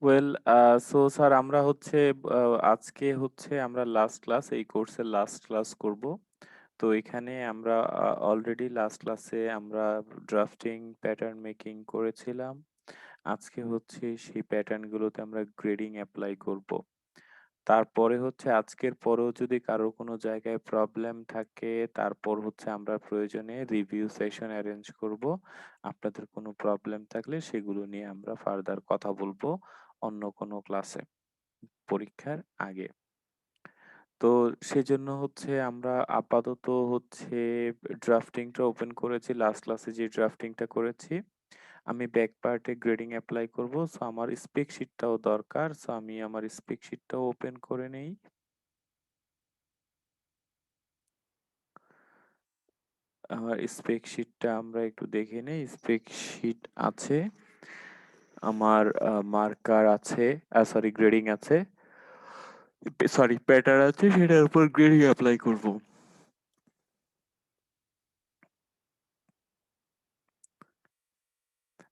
Well so sir আমরা হচ্ছে আ আজকে হচ্ছে আমরা লাস্ট ক্লাস এই কোর্সের লাস্ট ক্লাস করব। তো এখানে আমরা অলরেডি লাস্ট ক্লাসে আমরা ড্রাফটিং, প্যাটার্ন মেকিং করেছিলাম। আজকে হচ্ছে সেই প্যাটার্ন গুলোতে আমরা গ্রেডিং এপ্লাই করব। তারপরে হচ্ছে আজকের পরেও যদি কারো কোনো জায়গায় প্রবলেম থাকে, তারপর হচ্ছে আমরা প্রয়োজনে রিভিউ সেশন এরেঞ্জ করব। আপনাদের কোনো প্রবলেম থাকলে সেগুলো নিয়ে আমরা ফার্দার কথা বলব অন্য কোনো ক্লাসে, পরীক্ষার আগে। তো সেজন্য হচ্ছে আমরা আপাতত হচ্ছে ড্রাফটিংটা ওপেন করেছি। লাস্ট ক্লাসে যে ড্রাফটিংটা করেছি, আমি ব্যাক পার্টে গ্রেডিং এপ্লাই করব। সো আমার স্পেক শিটটাও দরকার। সো আমি আমার স্পেক শিটটাও ওপেন করে নেই। আমার স্পেক শিটটা আমরা একটু দেখে নেই। স্পেক শিট আছে। আমার মার্কার আছে, সরি গ্রেডিং আছে। সরি প্যাটার্ন আছে সেটার উপর গ্রেডিং এপ্লাই করব।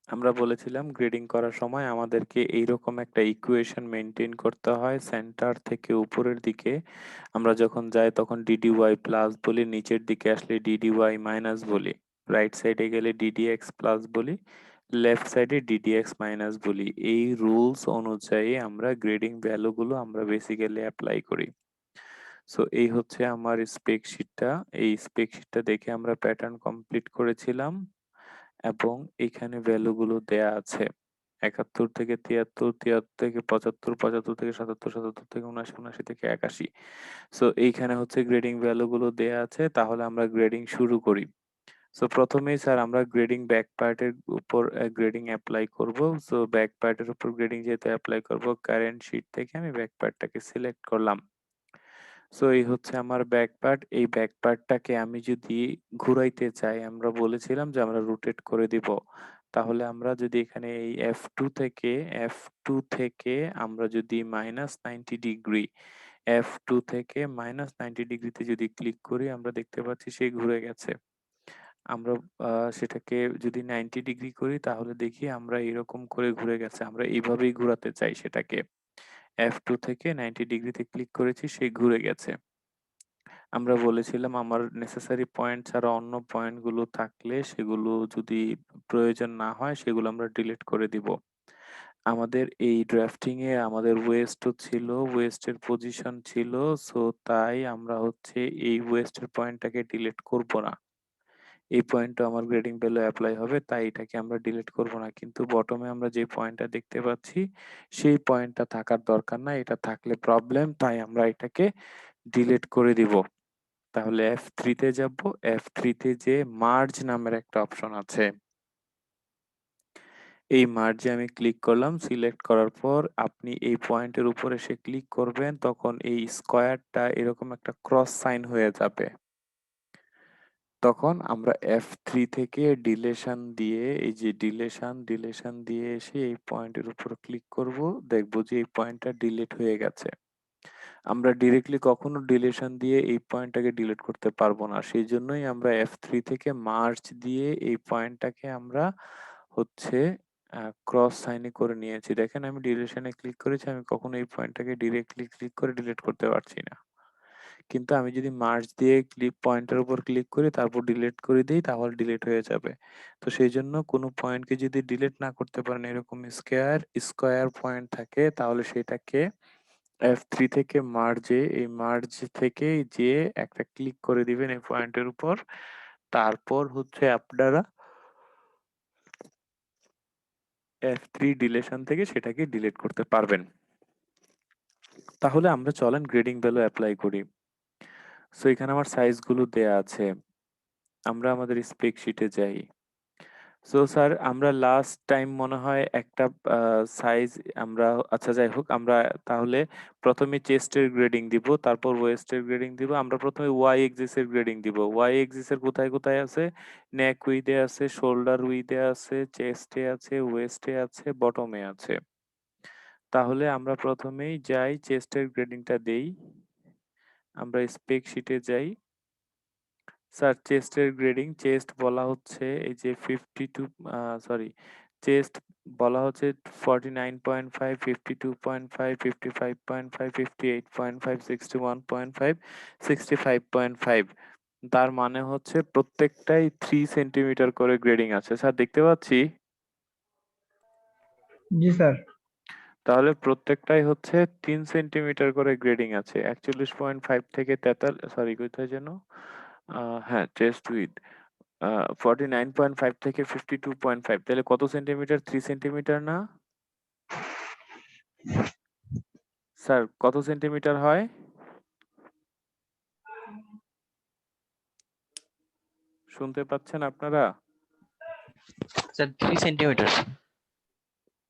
আমরা বলেছিলাম গ্রেডিং করার সময় আমাদেরকে এইরকম একটা ইকুয়েশন মেনটেন করতে হয় সেন্টার থেকে উপরের দিকে আমরা যখন যাই তখন ডিডিওয়াই প্লাস বলি, নিচের দিকে আসলে ডিডিওয়াই মাইনাস বলি, রাইট সাইডে গেলে ডিডিএক্স প্লাস বলি, লেফট সাইডে ডিডিএক্স মাইনাস বলি। এই রুলস অনুযায়ী আমরা গ্রেডিং ভ্যালুগুলো আমরা বেসিক্যালি অ্যাপ্লাই করি। সো এই হচ্ছে আমার স্পেক শিটটা। এই স্পেক শিটটা দেখে আমরা প্যাটার্ন কমপ্লিট করেছিলাম এবং এখানে ভ্যালুগুলো দেয়া আছে। ৭১ থেকে ৭৩, ৭৩ থেকে ৭৫, ৭৫ থেকে ৭৭, ৭৭ থেকে ৭৯, ৭৯ থেকে ৮১। সো এইখানে হচ্ছে গ্রেডিং ভ্যালুগুলো দেয়া আছে। তাহলে আমরা গ্রেডিং শুরু করি। সো ১ম এই স্যার আমরা গ্রেডিং ব্যাক পার্টের উপর গ্রেডিং এপ্লাই করব। সো ব্যাক পার্টের উপর গ্রেডিং যেহেতু এপ্লাই করব, কারেন্ট শিট থেকে আমি ব্যাক পার্টটাকে সিলেক্ট করলাম। সো এই হচ্ছে আমার ব্যাক পার্ট। এই ব্যাক পার্টটাকে আমি যদি ঘুরাইতে চাই, আমরা বলেছিলাম যে আমরা রোটেট করে দিব। তাহলে আমরা যদি এখানে এই F2 থেকে আমরা যদি -90 ডিগ্রি, F2 থেকে -90 ডিগ্রিতে যদি ক্লিক করি আমরা দেখতে পাচ্ছি সে ঘুরে গেছে। আমরা সেটাকে যদি 90 ডিগ্রি করি তাহলে দেখি আমরা এরকম করে ঘুরে গেছে। আমরা এভাবেই ঘুরাতে চাই সেটাকে। F2 থেকে 90 ডিগ্রিতে ক্লিক করেছি, সে ঘুরে গেছে। আমরা বলেছিলাম আমার নেসেসারি পয়েন্ট ছাড়া অন্য পয়েন্টগুলো থাকলে সেগুলো যদি প্রয়োজন না হয় সেগুলো আমরা ডিলিট করে দিব। আমাদের এই ড্রাফটিং এ আমাদের ওয়েস্ট ও ছিল, ওয়েস্ট এর পজিশন ছিল। সো তাই আমরা হচ্ছে এই ওয়েস্ট এর পয়েন্টটাকে ডিলিট করব না। এই পয়েন্টটা আমার গ্রেডিং ভ্যালু এপ্লাই হবে তাই এটাকে আমরা ডিলিট করব না। কিন্তু বটমে আমরা যে পয়েন্টটা দেখতে পাচ্ছি সেই পয়েন্টটা থাকার দরকার নাই। এটা থাকলে প্রবলেম, তাই আমরা এটাকে ডিলিট করে দিব। তাহলে F3 তে যাব। F3 তে যেয়ে মার্জ নামের একটা অপশন আছে। এই মার্জে আমি ক্লিক করলাম। সিলেক্ট করার পর আপনি এই পয়েন্টের উপর এসে ক্লিক করবেন, তখন এই স্কয়ারটা এরকম একটা ক্রস সাইন হয়ে যাবে। তখন আমরা F3 থেকে ডিলেশন দিয়ে এই যে ডিলেশন দিয়ে এসে এই পয়েন্টের উপর ক্লিক করব। দেখব যে এই পয়েন্টটা ডিলিট হয়ে গেছে। আমরা ডিরেক্টলি কখনো ডিলিশন দিয়ে এই পয়েন্টটাকে ডিলিট করতে পারবো না। সেজন্যই আমরা F3 থেকে মার্জ দিয়ে এই পয়েন্টটাকে আমরা হচ্ছে ক্রস সাইন এ করে নিয়েছি। দেখেন আমি ডিলিশন এ ক্লিক করেছি। আমি কখনো এই পয়েন্টটাকে ডিরেক্টলি ক্লিক করে ডিলিট করতে পারছি না। কিন্তু আমি যদি মার্জ দিয়ে পয়েন্টের উপর ক্লিক করি তারপর ডিলিট করে দেই তাহলে ডিলিট হয়ে যাবে। তো সেইজন্য কোনো পয়েন্টকে যদি ডিলিট না করতে পারেন এরকম স্কয়ার পয়েন্ট থাকে তাহলে সেটাকে F3 থেকে মার্জে এই মার্জ থেকে যেয়ে একটা ক্লিক করে দিবেন এই পয়েন্টের উপর। তারপর হচ্ছে আপনারা F3 ডিলেশন থেকে সেটাকে ডিলিট করতে পারবেন। তাহলে আমরা চলেন গ্রেডিং ভ্যালু এপ্লাই করি। সো এখানে আমার সাইজগুলো দেয়া আছে। আমরা আমাদের স্পেক শিটে যাই। সো স্যার আমরা লাস্ট টাইম মনে হয় একটা আ সাইজ আমরা আচ্ছা যাই হোক আমরা তাহলে ১ম এ চেস্টের গ্রেডিং দিব, তারপর ওয়েস্ট এর গ্রেডিং দিব। আমরা ১ম এ ওয়াই এক্সিস এর গ্রেডিং দিব। ওয়াই এক্সিস এর কোথায়, কোথায় আছে? নেক উইথ এ আছে, শোল্ডার উইথ এ আছে, চেস্ট এ আছে, ওয়েস্ট এ আছে, বটম এ আছে। তাহলে আমরা ১ম এই যাই চেস্টের গ্রেডিংটা দেই। আমরা স্পেক শিটে যাই। স্যার চেস্টের গ্রেডিং চেস্ট বলা হচ্ছে এই যে 52 সরি চেস্ট বলা হচ্ছে 49.5, 52.5, 55.5, 58.5, 61.5, 65.5। তার মানে হচ্ছে প্রত্যেকটাই 3 সেন্টিমিটার করে গ্রেডিং আছে। স্যার দেখতে পাচ্ছি? জি স্যার। তাহলে প্রত্যেকটাই হচ্ছে 3 সেন্টিমিটার করে গ্রেডিং আছে। 41.5 থেকে সরি কোথায় যেন? হ্যাঁ, চেস্ট উইডথ 49.5 থেকে 52.5 তাহলে কত সেন্টিমিটার? 3 সেন্টিমিটার না? স্যার কত সেন্টিমিটার হয়? শুনতে পাচ্ছেন আপনারা? Sir 3 centimetre.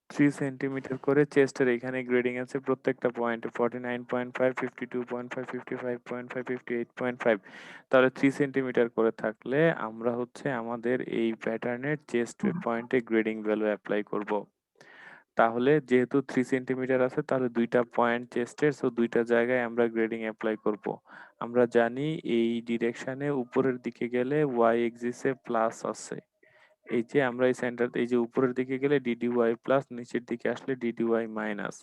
3 সেন্টিমিটার করে চেস্টের এখানে গ্রেডিং আছে প্রত্যেকটা পয়েন্টে 49.5, 52.5, 55.5, 58.5 তাহলে 3 সেন্টিমিটার করে থাকলে আমরা হচ্ছে আমাদের এই প্যাটার্নের চেস্ট পয়েন্টে গ্রেডিং ভ্যালু এপ্লাই করব। তাহলে যেহেতু 3 সেন্টিমিটার আছে তাহলে ২ টা পয়েন্ট চেস্টের সো ২ টা জায়গায় আমরা গ্রেডিং এপ্লাই করব। আমরা জানি এই ডিরেকশনে উপরের দিকে গেলে y এক্সিস এ প্লাস আছে। এই যে আমরা এই যে উপরের দিকে গেলে DDY প্লাস নিচের দিকে আসলে DDY মাইনাস।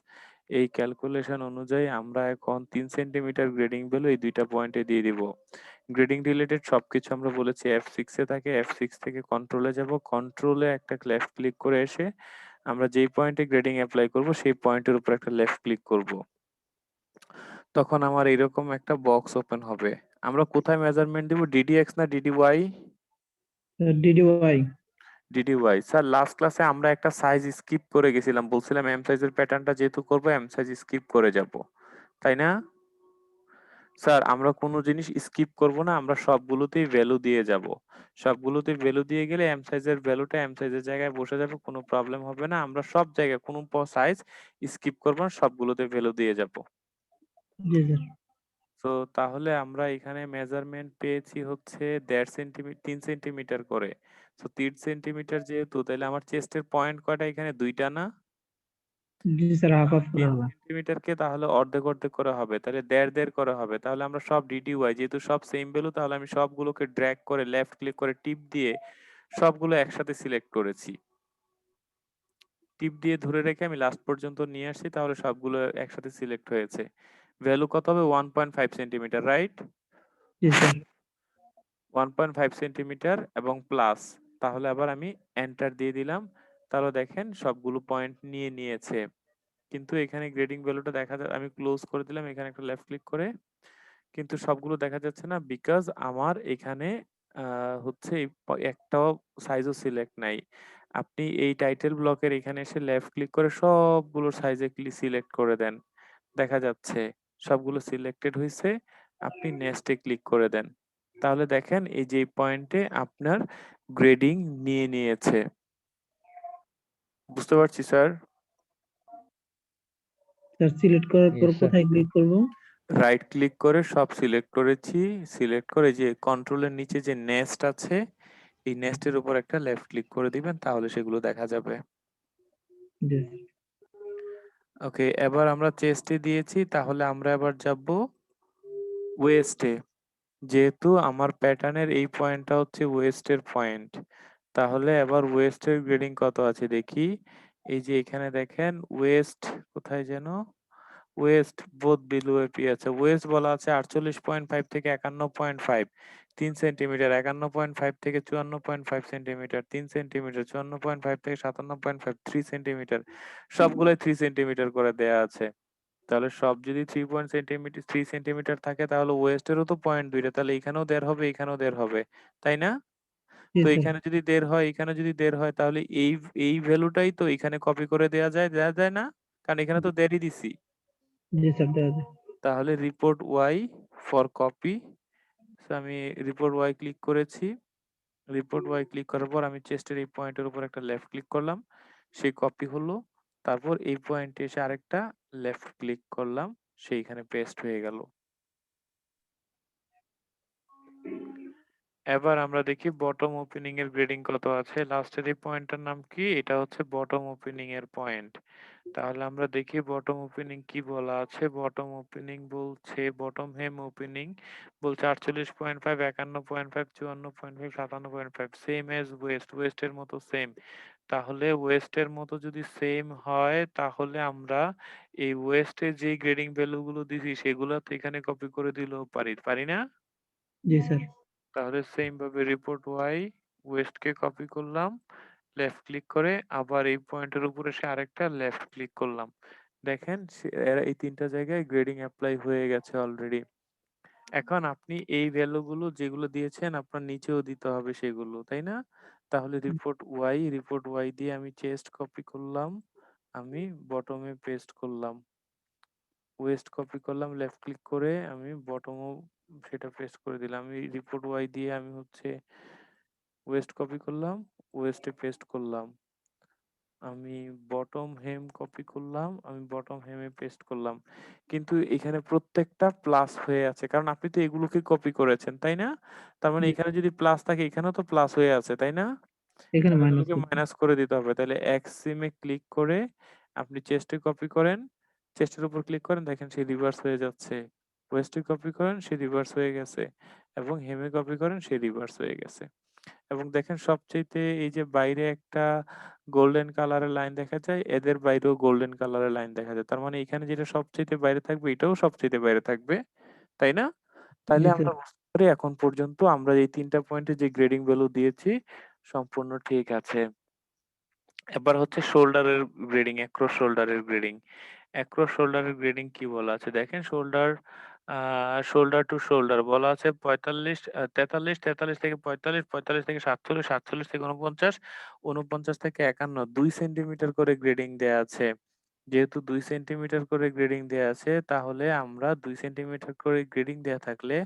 এই ক্যালকুলেশন অনুযায়ী আমরা এখন ৩ সেন্টিমিটার গ্রেডিং ভ্যালু এই ২ টা পয়েন্টে দিয়ে দিব। গ্রেডিং রিলেটেড সবকিছু আমরা বলেছি F6 এ থাকে। F6 থেকে কন্ট্রোলে যাব। কন্ট্রোলে একটা লেফট ক্লিক করে এসে আমরা যেই পয়েন্টে গ্রেডিং এপ্লাই করব সেই পয়েন্টের উপর একটা লেফট ক্লিক করব। তখন আমার এরকম একটা বক্স ওপেন হবে। আমরা কোথায় মেজারমেন্ট দিব? DDX না DDY? ডিডিওয়াই। ডিডিওয়াই স্যার লাস্ট ক্লাসে আমরা একটা সাইজ স্কিপ করে গেছিলাম বলছিলাম এম সাইজের প্যাটার্নটা যেহেতু করবো এম সাইজ স্কিপ করে যাব তাই না স্যার আমরা কোনো জিনিস স্কিপ করব না আমরা সবগুলোতেই ভ্যালু দিয়ে যাব সবগুলোতে ভ্যালু দিয়ে গেলে এম সাইজের ভ্যালুটা এম সাইজের জায়গায় বসে যাবে কোনো প্রবলেম হবে না আমরা সব জায়গায় কোনো সাইজ স্কিপ করব না সবগুলোতে ভ্যালু দিয়ে যাব জি স্যার। তো তাহলে আমরা এখানে মেজারমেন্ট পেয়েছি হচ্ছে ১.৫ সেন্টিমিটার ৩ সেন্টিমিটার করে তো ৩ সেন্টিমিটার যেহেতু তাহলে আমার চেস্টের পয়েন্ট কয়টা এখানে ২টা না জি স্যার, হাফ হাফ করে ৩ হবে। সেন্টিমিটারকে তাহলে অর্ধেক অর্ধেক করা হবে তাহলে ১.৫ করে হবে তাহলে আমরা সব ডিডিওয়াই যেহেতু সব সেম ভ্যালু তাহলে আমি সবগুলোকে ড্র্যাগ করে লেফট ক্লিক করে টিপ দিয়ে সবগুলো একসাথে সিলেক্ট করেছি টিপ দিয়ে ধরে রেখে আমি লাস্ট পর্যন্ত নিয়ে আসছি তাহলে সবগুলো একসাথে সিলেক্ট হয়েছে ভ্যালু কত হবে 1.5 সেন্টিমিটার রাইট জি স্যার। 1.5 সেন্টিমিটার এবং প্লাস তাহলে আবার আমি এন্টার দিয়ে দিলাম তাহলে দেখেন সবগুলো পয়েন্ট নিয়ে নিয়েছে কিন্তু এখানে গ্রেডিং ভ্যালুটা দেখা যায় আমি ক্লোজ করে দিলাম এখানে একটা লেফট ক্লিক করে কিন্তু সবগুলো দেখা যাচ্ছে না বিকজ আমার এখানে হচ্ছে একটাও সাইজও সিলেক্ট নাই আপনি এই টাইটেল ব্লকের এখানে এসে লেফট ক্লিক করে সবগুলো সাইজে সিলেক্ট করে দেন দেখা যাচ্ছে সবগুলো সিলেক্টেড হয়েছে আপনি নেক্সটে ক্লিক করে দেন তাহলে দেখেন এই যে পয়েন্টে আপনার গ্রেডিং নিয়ে নিয়েছে বুঝতে পারছি স্যার স্যার সিলেক্ট করার পর ইয়েস স্যার। কোথায় ক্লিক করব? রাইট ক্লিক করে সব সিলেক্ট করেছি সিলেক্ট করে যে কন্ট্রোলের নিচে যে নেক্সট আছে এই নেক্সটের উপর একটা লেফট ক্লিক করে দিবেন তাহলে সেগুলো দেখা যাবে জি ওকে এবার আমরা চেস্টে দিয়েছি তাহলে আমরা এবার যাব ওয়েস্টে যেহেতু আমার প্যাটার্নের এই পয়েন্টটা হচ্ছে ওয়েস্টের পয়েন্ট তাহলে এবার ওয়েস্টের গ্রেডিং কত আছে দেখি এই যে এখানে দেখেন ওয়েস্ট কোথায় যেন ওয়েস্ট বোথ বিলো এপি আছে ওয়েস্ট বলা আছে 48.5 থেকে 51.5 3 সেন্টিমিটার 51.5 থেকে 54.5 সেন্টিমিটার 3 সেন্টিমিটার 54.5 থেকে 57.5 3 সেন্টিমিটার সবগুলোই 3 সেন্টিমিটার করে দেয়া আছে তাহলে সব যদি 3 সেন্টিমিটার থাকে তাহলে ওয়েস্টেরও তো পয়েন্ট দুইটা তাহলে এখানেও ১.৫ হবে এখানেও ১.৫ হবে তাই না জি তো স্যার। এখানে যদি ১.৫ হয় এখানে যদি ১.৫ হয় তাহলে এই ভ্যালুটাই তো এখানে কপি করে দেয়া যায় না কারণ এখানে তো ১.৫ই দিছি জি স্যার, দেওয়া যায়। তাহলে রিপোর্ট ওয়াই ফর কপি আমি রিপোর্ট ওয়াই ক্লিক করেছি রিপোর্ট ওয়াই ক্লিক করার পর আমি চেস্টের এই পয়েন্টের উপর একটা লেফট ক্লিক করলাম সেই কপি হলো তারপর এই পয়েন্টে এসে আরেকটা লেফট ক্লিক করলাম সেইখানে পেস্ট হয়ে গেল এবার আমরা দেখি বটম ওপেনিং এর গ্রেডিং কত আছে লাস্টের এই পয়েন্টটার নাম কি এটা হচ্ছে বটম ওপেনিং এর পয়েন্ট তাহলে আমরা দেখি বটম ওপেনিং কি বলা আছে বটম ওপেনিং বলছে বটম হেম ওপেনিং বলছে 48.5 51.5 54.5 57.5 সেম এজ ওয়েস্ট ওয়েস্টের মতো সেম তাহলে ওয়েস্টের মতো যদি সেম হয় তাহলে আমরা এই ওয়েস্টে যে গ্রেডিং ভ্যালু গুলো দিছি সেগুলো তো এখানে কপি করে দিলেও পারি না? জি স্যার। তাহলে সেম ভাবে রিপোর্ট ওয়াই ওয়েস্ট কে কপি করলাম, লেফট ক্লিক করে আবার এই পয়েন্টের উপরে এসে আরেকটা লেফট ক্লিক করলাম। দেখেন এরা এই তিনটা জায়গায় গ্রেডিং অ্যাপ্লাই হয়ে গেছে অলরেডি। এখন আপনি এই ভ্যালুগুলো যেগুলো দিয়েছেন আপনার নিচেও দিতে হবে সেগুলো, তাই না? তাহলে রিপোর্ট ওয়াই দিয়ে আমি চেস্ট কপি করলাম, আমি বটমে পেস্ট করলাম। ওয়েস্ট কপি করলাম লেফট ক্লিক করে আমি বটমও সেটা পেস্ট করে দিলাম। আমি রিপোর্ট ওয়াই দিয়ে আমি হচ্ছে ওয়েস্ট কপি করলাম, ওয়েস্টে পেস্ট করলাম। আমি বটম হেম কপি করলাম, আমি বটম হেমে পেস্ট করলাম। কিন্তু এখানে প্রত্যেকটা প্লাস হয়ে আছে। কারণ আপনি তো এগুলোকে কপি করেছেন, তাই না? তার মানে জি এখানে যদি প্লাস থাকে এখানেও তো প্লাস হয়ে আছে, তাই না? এখানে তাহলে মাইনাস এগুলোকে করতে মাইনাস করে দিতে হবে। তাহলে এক্সিম এ ক্লিক করে আপনি চেস্টে কপি করেন, চেস্টের উপর ক্লিক করেন দেখেন সে রিভার্স হয়ে যাচ্ছে। ওয়েস্টে কপি করেন সে রিভার্স হয়ে গেছে এবং হেমে কপি করেন সে রিভার্স হয়ে গেছে। এবং দেখেন সবচাইতে এই যে বাইরে একটা গোল্ডেন কালারের লাইন দেখা যায়, এদের বাইরেও গোল্ডেন কালারের লাইন দেখা যায়। তার মানে এখানে যেটা সবচাইতে বাইরে থাকবে এটাও সবচাইতে বাইরে থাকবে, তাই না? তাইলে জি আমরা স্যার। বুঝতে পারি এখন পর্যন্ত আমরা এই ৩ টা পয়েন্টে যে গ্রেডিং ভ্যালু দিয়েছি সম্পূর্ণ ঠিক আছে। এবার হচ্ছে শোল্ডারের গ্রেডিং, অ্যাক্রস শোল্ডারের গ্রেডিং। অ্যাক্রস শোল্ডারের গ্রেডিং কি বলা আছে? দেখেন শোল্ডার টু শোল্ডার বলা আছে ৪৩ থেকে ৪৫, ৪৫ থেকে ৪৭, ৪৭ থেকে ৪৯, ৪৯ থেকে ৫১, ২ সেন্টিমিটার করে গ্রেডিং দেয়া আছে। যেহেতু ২ সেন্টিমিটার করে গ্রেডিং দেয়া আছে তাহলে আমরা ২ সেন্টিমিটার করে গ্রেডিং দেয়া থাকলে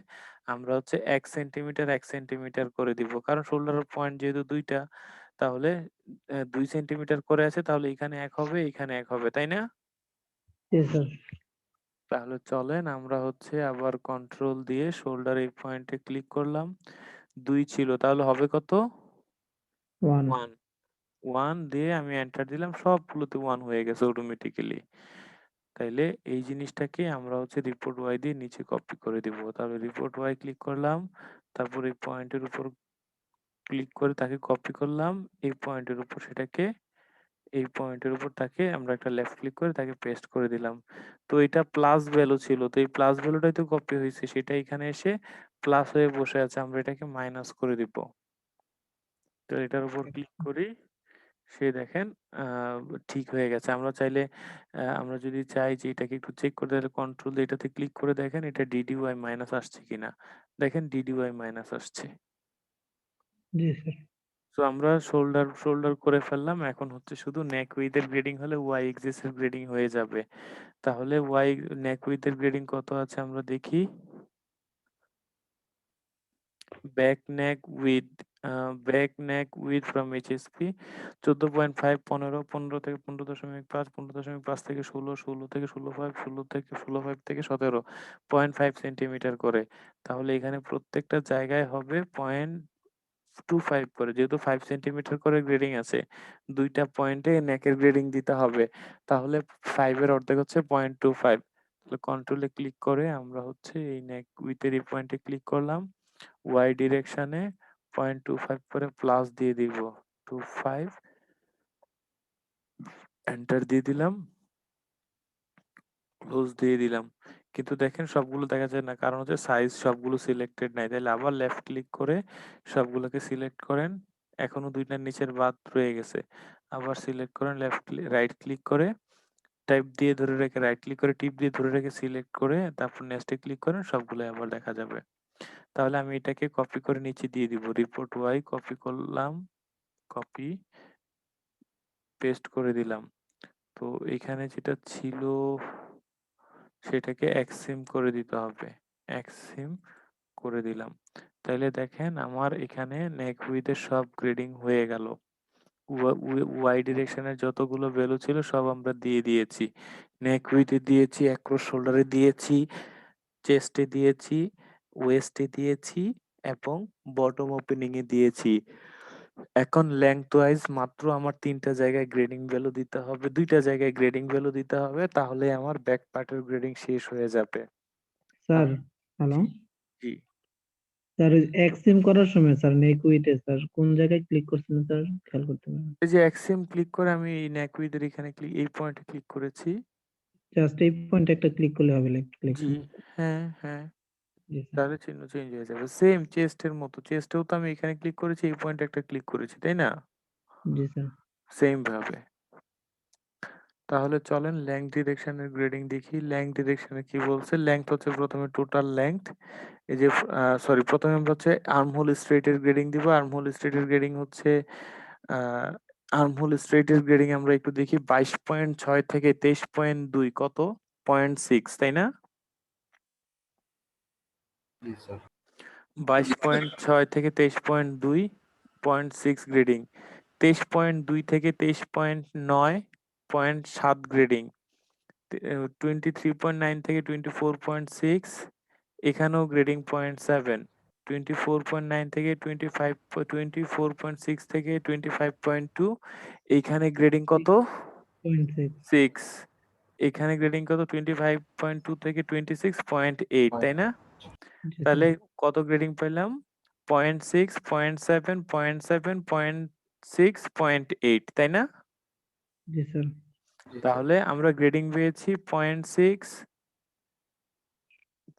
আমরা হচ্ছে ১ সেন্টিমিটার, ১ সেন্টিমিটার করে দিব। কারণ শোল্ডারের পয়েন্ট যেহেতু ২ টা তাহলে ২ সেন্টিমিটার করে আছে তাহলে এখানে ১ হবে, এখানে ১ হবে, তাই না? জি স্যার। তাহলে চলেন আমরা হচ্ছে আবার কন্ট্রোল দিয়ে শোল্ডার এই পয়েন্টে ক্লিক করলাম। ২ ছিল তাহলে হবে কত? 1 1 1 দিয়ে আমি এন্টার দিলাম সবগুলোতে 1 হয়ে গেছে অটোমেটিক্যালি। তাইলে এই জিনিসটাকে আমরা হচ্ছে রিপোর্ট ওয়াই দিয়ে নিচে কপি করে দিব। তাহলে রিপোর্ট ওয়াই ক্লিক করলাম, তারপর এই পয়েন্টের উপর ক্লিক করে তাকে কপি করলাম, এই পয়েন্টের উপর সেটাকে এই পয়েন্টের উপর তাকে আমরা একটা লেফট ক্লিক করে তাকে পেস্ট করে দিলাম। তো এটা প্লাস ভ্যালু ছিল। তো এই প্লাস ভ্যালুটাই তো কপি হইছে। সেটা এখানে এসে প্লাস হয়ে বসে আছে। আমরা এটাকে মাইনাস করে দিব। তো এটার উপর ক্লিক করি। সে দেখেন আ ঠিক হয়ে গেছে। আমরা যদি চাই যে এটাকে একটু চেক করতে তাহলে কন্ট্রোল দিয়ে এটাতে ক্লিক করে দেখেন এটা DDY মাইনাস আসছে কিনা। দেখেন DDY মাইনাস আসছে। জি স্যার। তো আমরা শোল্ডার করে ফেললাম। এখন হচ্ছে শুধু নেক উইডথ এর গ্রেডিং হলে ওয়াই এক্সিস এর গ্রেডিং হয়ে যাবে। তাহলে নেক উইডথ এর গ্রেডিং কত আছে আমরা দেখি। Back neck with back neck with from HSP 14.5 15 15 থেকে 15.5 15.5 থেকে 16 16 থেকে 16.5 16 থেকে 16.5 থেকে 17.5 সেন্টিমিটার করে। তাহলে এখানে প্রত্যেকটা জায়গায় হবে 0.25 করে। যেহেতু 5 সেন্টিমিটার করে গ্রেডিং আছে, ২ টা পয়েন্টে নেকের গ্রেডিং দিতে হবে। তাহলে 5 এর অর্ধেক হচ্ছে 0.25। তাহলে কন্ট্রোল এ ক্লিক করে আমরা হচ্ছে এই নেক উইথ এর এই পয়েন্টে ক্লিক করলাম। ওয়াই ডিরেকশনে 0.25 করে প্লাস দিয়ে দিব। 25 এন্টার দিয়ে দিলাম, ক্লোজ দিয়ে দিলাম। কিন্তু দেখেন সবগুলো দেখা যায় না। কারণ হচ্ছে সাইজ সবগুলো সিলেক্টেড নাই। তাইলে আবার লেফট ক্লিক করে সবগুলোকে সিলেক্ট করেন। এখনো ২ টার নিচের বাদ রয়ে গেছে। আবার সিলেক্ট করেন রাইট ক্লিক করে টাইপ দিয়ে ধরে রেখে রাইট ক্লিক করে টিপ দিয়ে ধরে রেখে সিলেক্ট করে তারপর নেক্সট এ ক্লিক করেন সবগুলাই আবার দেখা যাবে। তাহলে আমি এটাকে কপি করে নিচে দিয়ে দিব। রিপোর্ট ওয়াই কপি করলাম, কপি পেস্ট করে দিলাম। তো এখানে যেটা ছিল সেটাকে এক্সিম করে দিতে হবে। এক্সিম করে দিলাম। তাইলে দেখেন আমার এখানে নেক উইথ এর সব গ্রেডিং হয়ে গেল। ওয়াই ডিরেকশন এর যতগুলো ভ্যালু ছিল সব আমরা দিয়ে দিয়েছি। নেক উইথ এ দিয়েছি, অ্যাক্রস শোল্ডার এ দিয়েছি, চেস্ট এ দিয়েছি, ওয়েস্ট এ দিয়েছি এবং বটম ওপেনিং এ দিয়েছি। এখন লেংথ ওয়াইজ মাত্র আমার ৩ টা জায়গায় গ্রেডিং ভ্যালু দিতে হবে। ২ টা জায়গায় গ্রেডিং ভ্যালু দিতে হবে। তাহলেই আমার ব্যাক পার্টের গ্রেডিং শেষ হয়ে যাবে। স্যার তাহলে হ্যালো। জি, জি। স্যার এক্সিম করার সময় স্যার নেকুইটে স্যার কোন জায়গায় ক্লিক করছেন স্যার খেয়াল করতে পারেন। এই যে এক্সিম ক্লিক করে আমি এই নেকুইদের এখানে এই পয়েন্টে ক্লিক করেছি। জাস্ট এই পয়েন্টে একটা ক্লিক করলে হবে লেফট ক্লিক। জি, হ্যাঁ, হ্যাঁ। জি স্যার। তাহলে চিহ্ন চেঞ্জ হয়ে যাবে। সেম চেস্টের মতো। চেস্টেও তো আমি এখানে ক্লিক করেছি, এই পয়েন্টে একটা ক্লিক করেছি, তাই না? জি স্যার। সেম ভাবে। তাহলে চলেন লেংথ ডিরেকশনের গ্রেডিং দেখি। লেংথ ডিরেকশনে কি বলছে? লেংথ হচ্ছে প্রথমে টোটাল লেংথ। এই যে সরি, প্রথমে আমরা হচ্ছে আর্মহোল স্ট্রেইট এর গ্রেডিং দিব। আর্মহোল স্ট্রেইট এর গ্রেডিং হচ্ছে আর্মহোল স্ট্রেইট এর গ্রেডিং আমরা একটু দেখি। 22.6 থেকে 23.2 কত? 0.6, তাই না? জি স্যার। 22.6 থেকে 23.2 0.6 গ্রেডিং। 23.2 থেকে 23.9 0.7 গ্রেডিং। 23.9 থেকে 24.6 এখানেও গ্রেডিং 0.7। 24.9 থেকে 24.6 থেকে 25.2 এইখানে গ্রেডিং কত? 0.6। 6। এখানে গ্রেডিং কত? 25.2 থেকে 26.8, তাই না? জি তাহলে স্যার। কত গ্রেডিং পেলাম? 0.6, 0.7, 0.7, 0.6, 0.8, তাই না? জি স্যার। তাহলে আমরা গ্রেডিং পেয়েছি 0.6,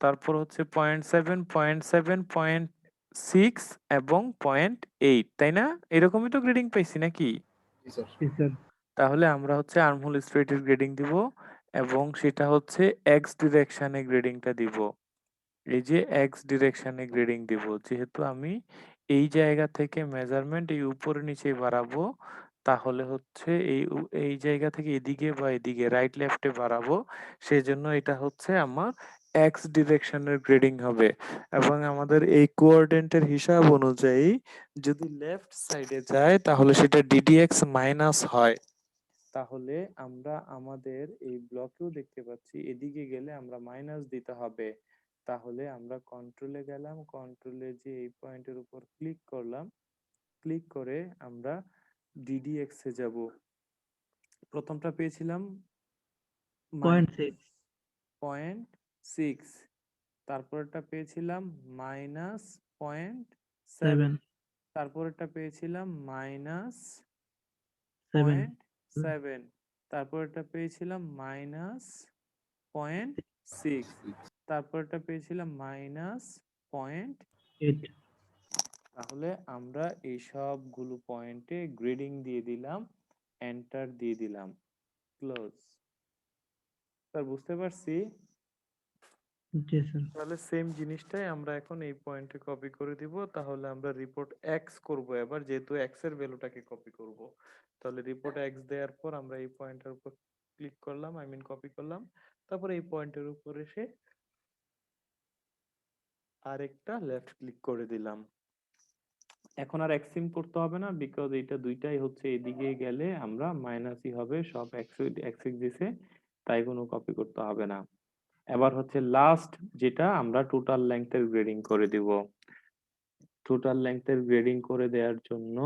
তারপর হচ্ছে 0.7, 0.7, 0.6 এবং 0.8, তাই না? এরকমই তো গ্রেডিং পাইছি নাকি? জি স্যার। জি স্যার। তাহলে আমরা হচ্ছে আর্মহোল স্ট্রেইট এর গ্রেডিং দিব এবং সেটা হচ্ছে এক্স ডিরেকশনে গ্রেডিংটা দিব। এই যে এক্স ডিরেকশনে গ্রেডিং দিব, যেহেতু আমি এই জায়গা থেকে মেজারমেন্ট এই উপরে নিচে বাড়াবো, তাহলে হচ্ছে এই জায়গা থেকে এদিকে বা এদিকে রাইট লেফটে বাড়াবো, সেজন্য এটা হচ্ছে আমার এক্স ডিরেকশনের গ্রেডিং হবে। এবং আমাদের এই কোঅর্ডিনেটের হিসাব অনুযায়ী যদি লেফট সাইডে যায় তাহলে সেটা ডিডিএক্স মাইনাস হয়। তাহলে আমরা আমাদের এই ব্লকেও দেখতে পাচ্ছি এদিকে গেলে আমরা মাইনাস দিতে হবে। তাহলে আমরা কন্ট্রোলে গেলাম, কন্ট্রোলে যে এই পয়েন্টের উপর ক্লিক করলাম, ক্লিক করে আমরা ডিডিএক্স এ যাব। প্রথমটা পেয়েছিলাম 0.6। -0.6, তারপরেরটা পেয়েছিলাম -0.7, 7। তারপরেরটা পেয়েছিলাম -0.7, 7। তারপরেরটা পেয়েছিলাম -0.6, তারপরেরটা পেয়েছিলাম -0.8। 8। তাহলে আমরা এই সবগুলো পয়েন্টে গ্রেডিং দিয়ে দিলাম, এন্টার দিয়ে দিলাম, ক্লোজ। স্যার বুঝতে পারছি। জি স্যার। তাহলে সেম জিনিসটাই আমরা এখন এই পয়েন্টে কপি করে দিব। তাহলে আমরা রিপোর্ট এক্স করব এবার, যেহেতু এক্স এর ভ্যালুটাকে কপি করব। তাহলে রিপোর্ট এক্স দেওয়ার পর আমরা এই পয়েন্টের উপর ক্লিক করলাম, আই মিন কপি করলাম। তারপর এই পয়েন্টের উপর এসে আরেকটা লেফট ক্লিক করে দিলাম। এখন আর এক্সিম করতে হবে না, বিকজ এটা দুইটাই হচ্ছে এদিকে গেলে আমরা মাইনাসই হবে, সব এক্সিস দিছে, তাই কোনো কপি করতে হবে না। এবার হচ্ছে লাস্ট যেটা, আমরা টোটাল লেংথের গ্রেডিং করে দিব। টোটাল লেংথের গ্রেডিং করে দেওয়ার জন্য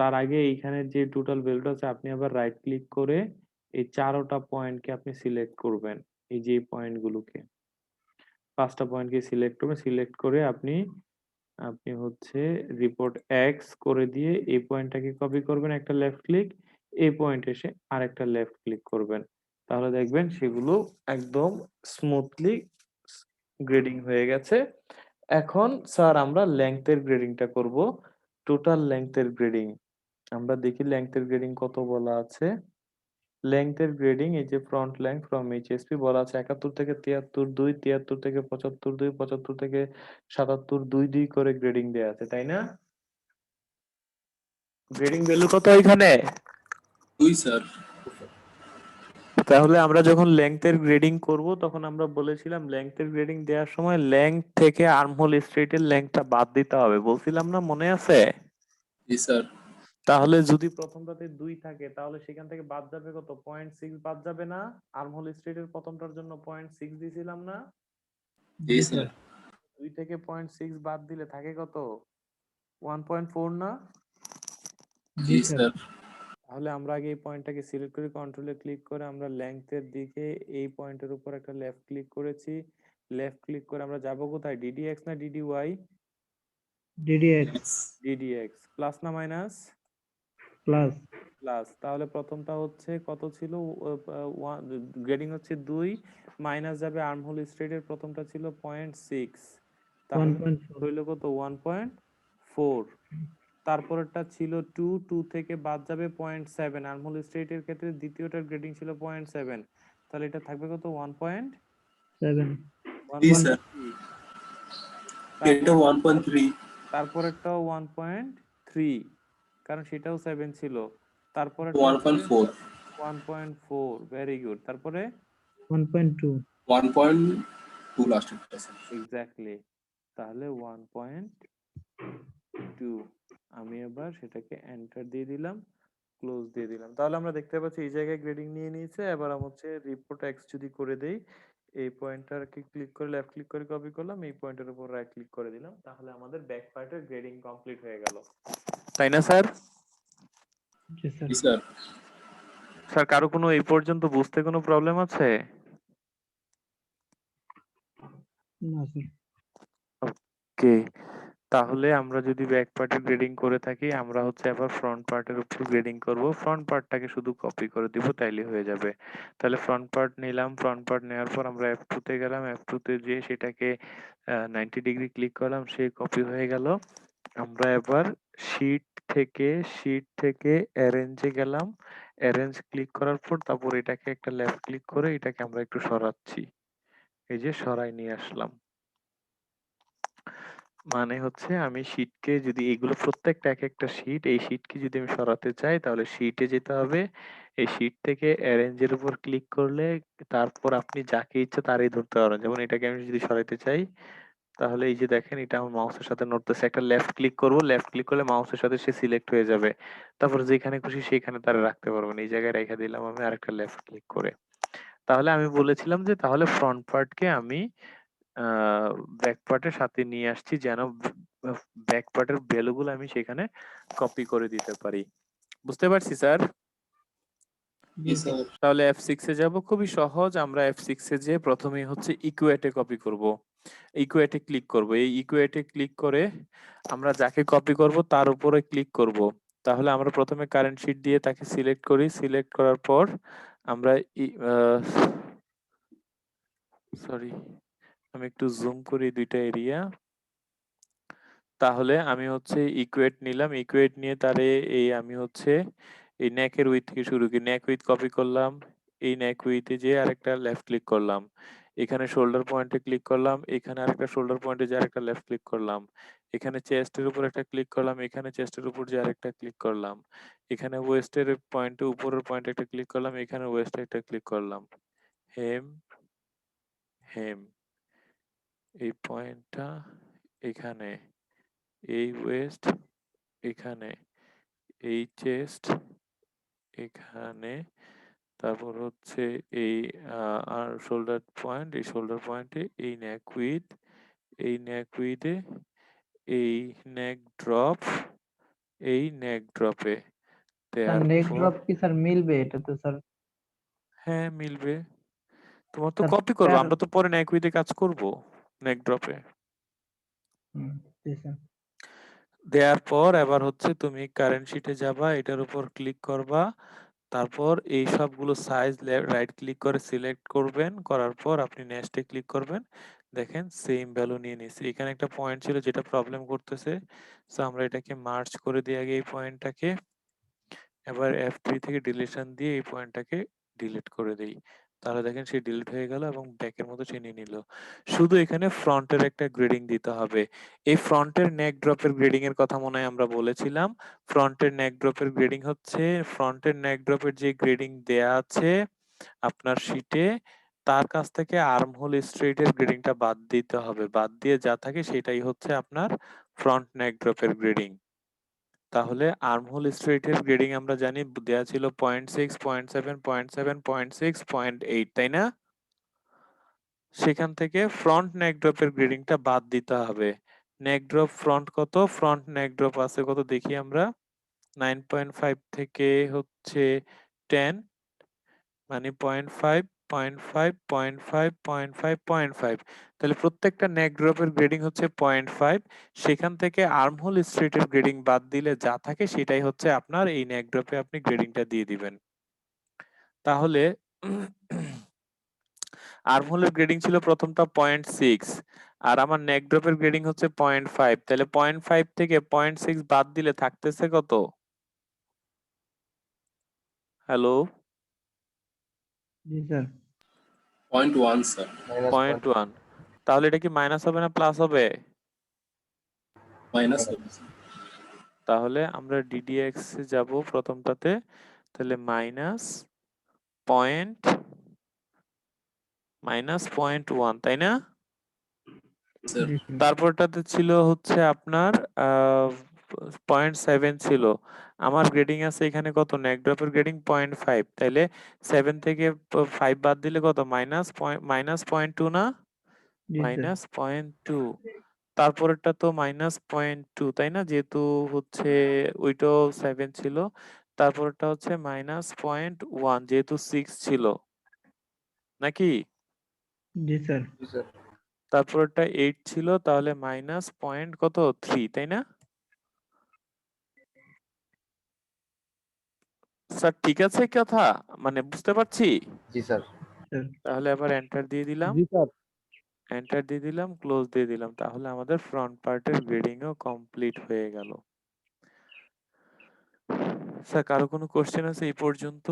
তার আগে এইখানে যে টোটাল ভ্যালুটা আছে আপনি আবার রাইট ক্লিক করে এই চারোটা পয়েন্টকে আপনি সিলেক্ট করবেন। এই যে পয়েন্ট গুলোকে, পাঁচটা পয়েন্টকে সিলেক্ট করবেন, সিলেক্ট করে আপনি আপনি হচ্ছে রিপোর্ট এক্স করে দিয়ে এই পয়েন্টটাকে কপি করবেন, একটা লেফট ক্লিক, এই পয়েন্ট এসে আরেকটা লেফট ক্লিক করবেন। তাহলে দেখবেন সেগুলো একদম স্মুথলি গ্রেডিং হয়ে গেছে। এখন স্যার আমরা লেংথের গ্রেডিংটা করব, টোটাল লেংথের গ্রেডিং। আমরা দেখি লেংথের গ্রেডিং কত বলা আছে। লেংথের গ্রেডিং, এই যে ফ্রন্ট লেংথ ফ্রম এইচএসপি বলা আছে 71 থেকে 73 2, 73 থেকে 75 2, 75 থেকে 77 2 2 করে গ্রেডিং দেয়া আছে, তাই না? গ্রেডিং ভ্যালু কত এখানে? 2 স্যার। তাহলে আমরা যখন লেংথের গ্রেডিং করব তখন আমরা বলেছিলাম লেংথের গ্রেডিং দেওয়ার সময় লেংথ থেকে আর্মহোল স্ট্রেইটের লেংথটা বাদ দিতে হবে, বলছিলাম না, মনে আছে? জি স্যার। তাহলে যদি প্রথমটাতে 2 থাকে তাহলে সেখান থেকে বাদ যাবে কত? 0.6 বাদ যাবে না? আর্মহোল স্ট্রেইটের প্রথমটার জন্য 0.6 দিছিলাম না? জি স্যার। 2 থেকে 0.6 বাদ দিলে থাকে কত? 1.4 না? জি জি স্যার। স্যার। তাহলে আমরা আগে এই পয়েন্টটাকে সিলেক্ট করে কন্ট্রোলে ক্লিক করে আমরা লেংথের দিকে এই পয়েন্টের উপর একটা লেফট ক্লিক করেছি, লেফট ক্লিক করে আমরা যাব কোথায়? ডিডিএক্স না ডিডিওয়াই? DDX ddx. প্লাস না মাইনাস? Plus plus. তাহলে প্রথমটা হচ্ছে কত ছিল? গ্রেডিং হচ্ছে 2, মাইনাস যাবে আর্মহোল স্ট্রেটের প্রথমটা ছিল 0.6, তাহলে 1.4 হইল কত? 1.4। তারপরেরটা ছিল 2, 2 থেকে বাদ যাবে 0.7, আর্মহোল স্ট্রেটের ক্ষেত্রে দ্বিতীয়টার গ্রেডিং ছিল 0.7, তাহলে এটা থাকবে কত? 7 জি স্যার 1.3। এটা 1.3 তারপরেরটাও 1.3, কারণ সেটাও 7 ছিল। তারপরেরটা হচ্ছে 1.4 1.4, ভেরি গুড। তারপরে 1.2 1.2 লাস্টেরটা স্যার এক্স্যাক্টলি, তাহলে 1.2। আমি এবার সেটাকে এন্টার দিয়ে দিলাম, ক্লোজ দিয়ে দিলাম। তাহলে আমরা দেখতে পাচ্ছি এই জায়গায় গ্রেডিং নিয়ে নিয়েছে। এবার আমি হচ্ছে রিপোর্ট এক্স যদি করে দেই, এই পয়েন্টারকে ক্লিক করে লেফট ক্লিক করে কপি করলাম, এই পয়েন্টের উপর রাইট ক্লিক করে দিলাম, তাহলে আমাদের ব্যাক পার্টের গ্রেডিং কমপ্লিট হয়ে গেল, তাই না স্যার? জি স্যার। জি স্যার স্যার কারো কোনো এই পর্যন্ত বুঝতে কোনো প্রবলেম আছে? না স্যার। ওকে, তাহলে আমরা যদি ব্যাক পার্টের গ্রেডিং করে থাকি, আমরা হচ্ছে এবার ফ্রন্ট পার্টের উপর গ্রেডিং করব। ফ্রন্ট পার্টটাকে শুধু কপি করে দিব, তাইলে হয়ে যাবে। তাহলে ফ্রন্ট পার্ট নিলাম, ফ্রন্ট পার্ট নেওয়ার পর আমরা F2 তে গেলাম, F2 তে যেয়ে সেটাকে 90 ডিগ্রি ক্লিক করলাম, সে কপি হয়ে গেল। আমরা এবার শিট থেকে অ্যারেঞ্জে গেলাম, অ্যারেঞ্জ ক্লিক করার পর তারপর এটাকে একটা লেফট ক্লিক করে এটাকে আমরা একটু সরাচ্ছি, এই যে সরাই নিয়ে আসলাম। মানে হচ্ছে আমি শীটকে যদি এগুলো প্রত্যেকটা এক একটা শীট, এই শীটকে যদি আমি সরাতে চাই তাহলে শীটে যেতে হবে। এই শীট থেকে অ্যারেঞ্জের উপর ক্লিক করলে তারপর আপনি যাকে ইচ্ছা তারই ধরতে পারেন। যেমন এটাকে আমি যদি সরাইতে চাই, তাহলে এই যে দেখেন এটা আমার মাউসের সাথে নড়তেছে। একটা লেফট ক্লিক করব, লেফট ক্লিক করলে মাউসের সাথে সে সিলেক্ট হয়ে যাবে। তারপর যেখানে খুশি সেখানে তারা রাখতে পারবেন। এই জায়গায় রেখে দিলাম আমি আরেকটা লেফট ক্লিক করে। তাহলে আমি বলেছিলাম যে তাহলে ফ্রন্ট পার্টকে আমি ব্যাক পার্টের সাথে নিয়ে আসছি, যেন ব্যাক পার্টের ভ্যালুগুলো আমি সেখানে কপি করে দিতে পারি। বুঝতে পারছি স্যার? জি স্যার তাহলে F6 এ যাব, খুবই সহজ। আমরা F6 এ যেয়ে প্রথমেই হচ্ছে ইকুয়েটে কপি করব, ইকুয়েটে ক্লিক করব। এই ইকুয়েটে ক্লিক করে আমরা যাকে কপি করব তার উপরে ক্লিক করব। তাহলে আমরা প্রথমে কারেন্ট শিট দিয়ে তাকে সিলেক্ট করি, সিলেক্ট করার পর আমরা সরি, আমি একটু জুম করি দুইটা এরিয়া। তাহলে আমি হচ্ছে ইকুয়েট নিলাম, ইকুয়েট নিয়ে তারে এই আমি হচ্ছে এই নেকের উইথ থেকে শুরু করি, নেক উইথ কপি করলাম, এই নেক উইথে যে আরেকটা লেফট ক্লিক করলাম, এখানে শোল্ডার পয়েন্টে ক্লিক করলাম, এখানে আরেকটা শোল্ডার পয়েন্টে যে আরেকটা লেফট ক্লিক করলাম, এখানে চেস্টের উপর একটা ক্লিক করলাম, এখানে চেস্টের উপর যে আরেকটা ক্লিক করলাম, এখানে ওয়েস্টের পয়েন্টে উপরের পয়েন্টে একটা ক্লিক করলাম, এখানে ওয়েস্টে একটা ক্লিক করলাম। হেম হেম এই পয়েন্টটা এখানে, এই ওয়েস্ট এখানে, এই চেস্ট এখানে, তারপর হচ্ছে এই আর শোল্ডার পয়েন্ট, এই শোল্ডার পয়েন্টে এই নেক উইথ, এই নেক উইথে, এই নেক ড্রপ, এই নেক ড্রপে স্যার দেয়ার নেক পর ড্রপ কি স্যার মিলবে এটাতে স্যার? হ্যাঁ মিলবে, তোমার তো স্যার কপি করবো, প্যার আমরা তো পরে নেক উইথে কাজ করব নেক ড্রপে। জি স্যার। দেয়ার পর এবার হচ্ছে তুমি কারেন্ট শিটে যাবা, এটার উপর ক্লিক করবা, তারপর এই সবগুলো সাইজ রাইট ক্লিক করে সিলেক্ট করবেন, করার পর আপনি নেক্সটে ক্লিক করবেন। দেখেন সেম ভ্যালু নিয়ে নিয়েছি। এখানে একটা পয়েন্ট ছিল যেটা প্রবলেম করতেছে, সো আমরা এটাকে মার্জ করে দিই আগে এই পয়েন্টটাকে। এবার F3 থেকে ডিলিশন দিয়ে এই পয়েন্টটাকে ডিলিট করে দেই। তাহলে দেখেন সে ডিলিট হয়ে গেল এবং ব্যাকের মতো সে নিয়ে নিল। শুধু এখানে ফ্রন্টের একটা গ্রেডিং দিতে হবে। এই ফ্রন্টের নেক ড্রপের গ্রেডিং এর কথা মনে হয় আমরা বলেছিলাম। ফ্রন্টের নেক ড্রপের গ্রেডিং হচ্ছে ফ্রন্টের নেক ড্রপের যে গ্রেডিং দেয়া আছে আপনার শিটে, তার কাছ থেকে আর্মহোল স্ট্রেইট এর গ্রেডিংটা বাদ দিতে হবে। বাদ দিয়ে যা থাকে সেটাই হচ্ছে আপনার ফ্রন্ট নেক ড্রপের গ্রেডিং। তাহলে আর্মহোল স্ট্রেইট এর গ্রেডিং আমরা জানি দেয়া ছিল 0.6, 0.7, 0.7, 0.6, 0.8, তাই না? সেখান থেকে ফ্রন্ট নেক ড্রপের গ্রেডিংটা বাদ দিতে হবে। নেক ড্রপ ফ্রন্ট কত? ফ্রন্ট নেক ড্রপ আছে কত দেখি আমরা, 9.5 থেকে হচ্ছে 10, মানে 0.5 0.5 0.5 0.5 0.5 তাহলে প্রত্যেকটা নেক ড্রপের গ্রেডিং হচ্ছে 0.5। সেখান থেকে আর্মহোল স্ট্রেটের গ্রেডিং বাদ দিলে যা থাকে সেটাই হচ্ছে আপনার এই নেক ড্রপে আপনি গ্রেডিংটা দিয়ে দিবেন। তাহলে আর্মহোলের গ্রেডিং ছিল প্রথমটা 0.6 আর আমার নেক ড্রপের গ্রেডিং হচ্ছে 0.5। তাহলে 0.5 থেকে 0.6 বাদ দিলে থাকতেছে কত? হ্যালো, জি স্যার। 0.1 স্যার। -0.1। তাহলে এটা কি মাইনাস হবে না প্লাস হবে? মাইনাস হবে স্যার। তাহলে আমরা DDX এ যাব প্রথমটাতে। তাহলে -0.1 তাই না? স্যার জি স্যার। তারপরটাতে ছিল হচ্ছে আপনার 0.7 ছিল। আমার গ্রেডিং আছে এখানে কত? নেক ড্রপের গ্রেডিং 0.5। তাইলে 7 থেকে 5 বাদ দিলে কত? -0.2 না? জি স্যার। -0.2। তারপরেরটা তো -0.2 তাই না? যেহেতু হচ্ছে ওইটাও 7 ছিল। তারপরেরটা হচ্ছে -0.1 যেহেতু 6 ছিল। নাকি? জি স্যার। তারপরেরটা 8 ছিল তাহলে মাইনাস পয়েন্ট কত? 3 তাই না? স্যার ঠিক আছে কথা? মানে বুঝতে পারছি? জি স্যার। স্যার। তাহলে আবার এন্টার দিয়ে দিলাম। জি স্যার। এন্টার দিয়ে দিলাম, ক্লোজ দিয়ে দিলাম। তাহলে আমাদের ফ্রন্ট পার্টের গ্রেডিংও কমপ্লিট হয়ে গেল। স্যার কারো কোনো কোশ্চেন আছে এই পর্যন্ত?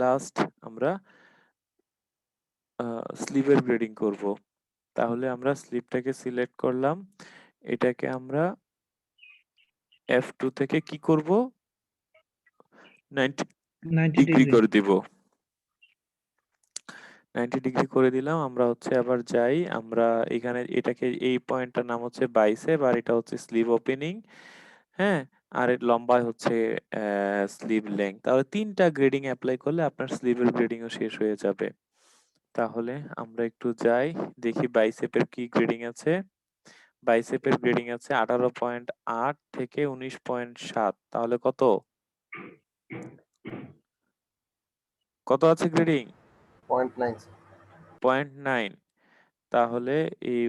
লাস্ট আমরা স্লিভের গ্রেডিং করব। তাহলে আমরা স্লিভটাকে সিলেক্ট করলাম। এটাকে আমরা F2 থেকে কি করব? 90 90 ডিগ্রি ডিগ্রি। করে দিব। 90 ডিগ্রি করে দিলাম। আমরা হচ্ছে আবার যাই। আমরা এখানে এটাকে এই পয়েন্টটার নাম হচ্ছে বাইসেপ আর এটা হচ্ছে স্লিভ ওপেনিং। হ্যাঁ? আর এর লম্বায় হচ্ছে স্লিভ লেংথ। তাহলে ৩ টা গ্রেডিং এপ্লাই করলে আপনার স্লিভের গ্রেডিংও শেষ হয়ে যাবে। তাহলে আমরা একটু যাই, দেখি বাইসেপের কি গ্রেডিং আছে। বাইসেপের গ্রেডিং আছে 18.8 থেকে 19.7। তাহলে কত? কত আছে গ্রেডিং? 0.9 স্যার। 0.9। তাহলে এই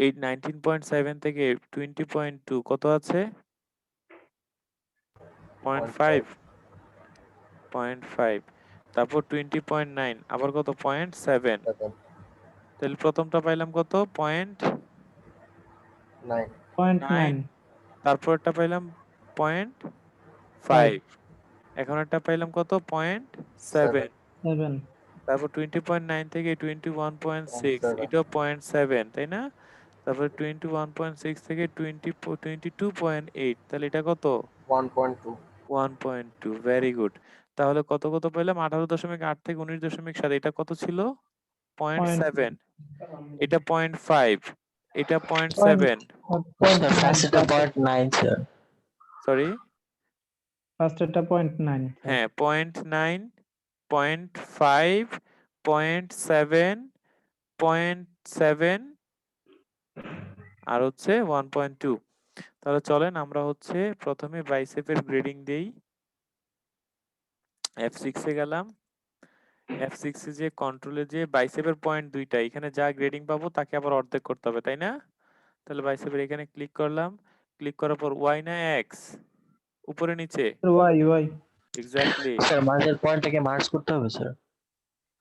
19.7 থেকে 20.2 কত আছে? 0.5। 0.5 তারপর 20.9 আবার কত? 0.7। 7, তাহলে প্রথমটা পাইলাম কত? 9, 0.9। 0.9। তারপরটা পাইলাম 5 0.5। এখন একটা পাইলাম কত? 0.7। 7, সেভেন। তারপর 20.9 থেকে 21.6 7, এটাও 0.7 তাই না? তারপর 21.6 থেকে 22.8 তাহলে এটা কত? 1.2, 1.2। Very good. তাহলে কত কত পেলাম? 18.8 থেকে 19.7। এটা কত ছিল? পয়েন্ট 0.7। এটা 0.5। এটা point 0.7। Point sir nine first এটা 0.9 স্যার। সরি? ফার্স্টেরটা 0.9 স্যার। হ্যাঁ 0.9, 0.5, 0.7, 0.7 আর হচ্ছে 1.2। তাহলে চলেন আমরা হচ্ছে প্রথমে বাইসেপের গ্রেডিং দেই। F6 এ গেলাম। F6 এ যে কন্ট্রোলে যে বাইসেপের পয়েন্ট দুইটা এখানে যা গ্রেডিং পাবো তাকে আবার অর্ধেক করতে হবে তাই না? তাহলে বাইসেপের এখানে ক্লিক করলাম। ক্লিক করার পর ওয়াই না এক্স? উপরে নিচে? Y Y. এক্স্যাক্টলি। স্যার মাঝের পয়েন্টটাকে মার্জ করতে হবে স্যার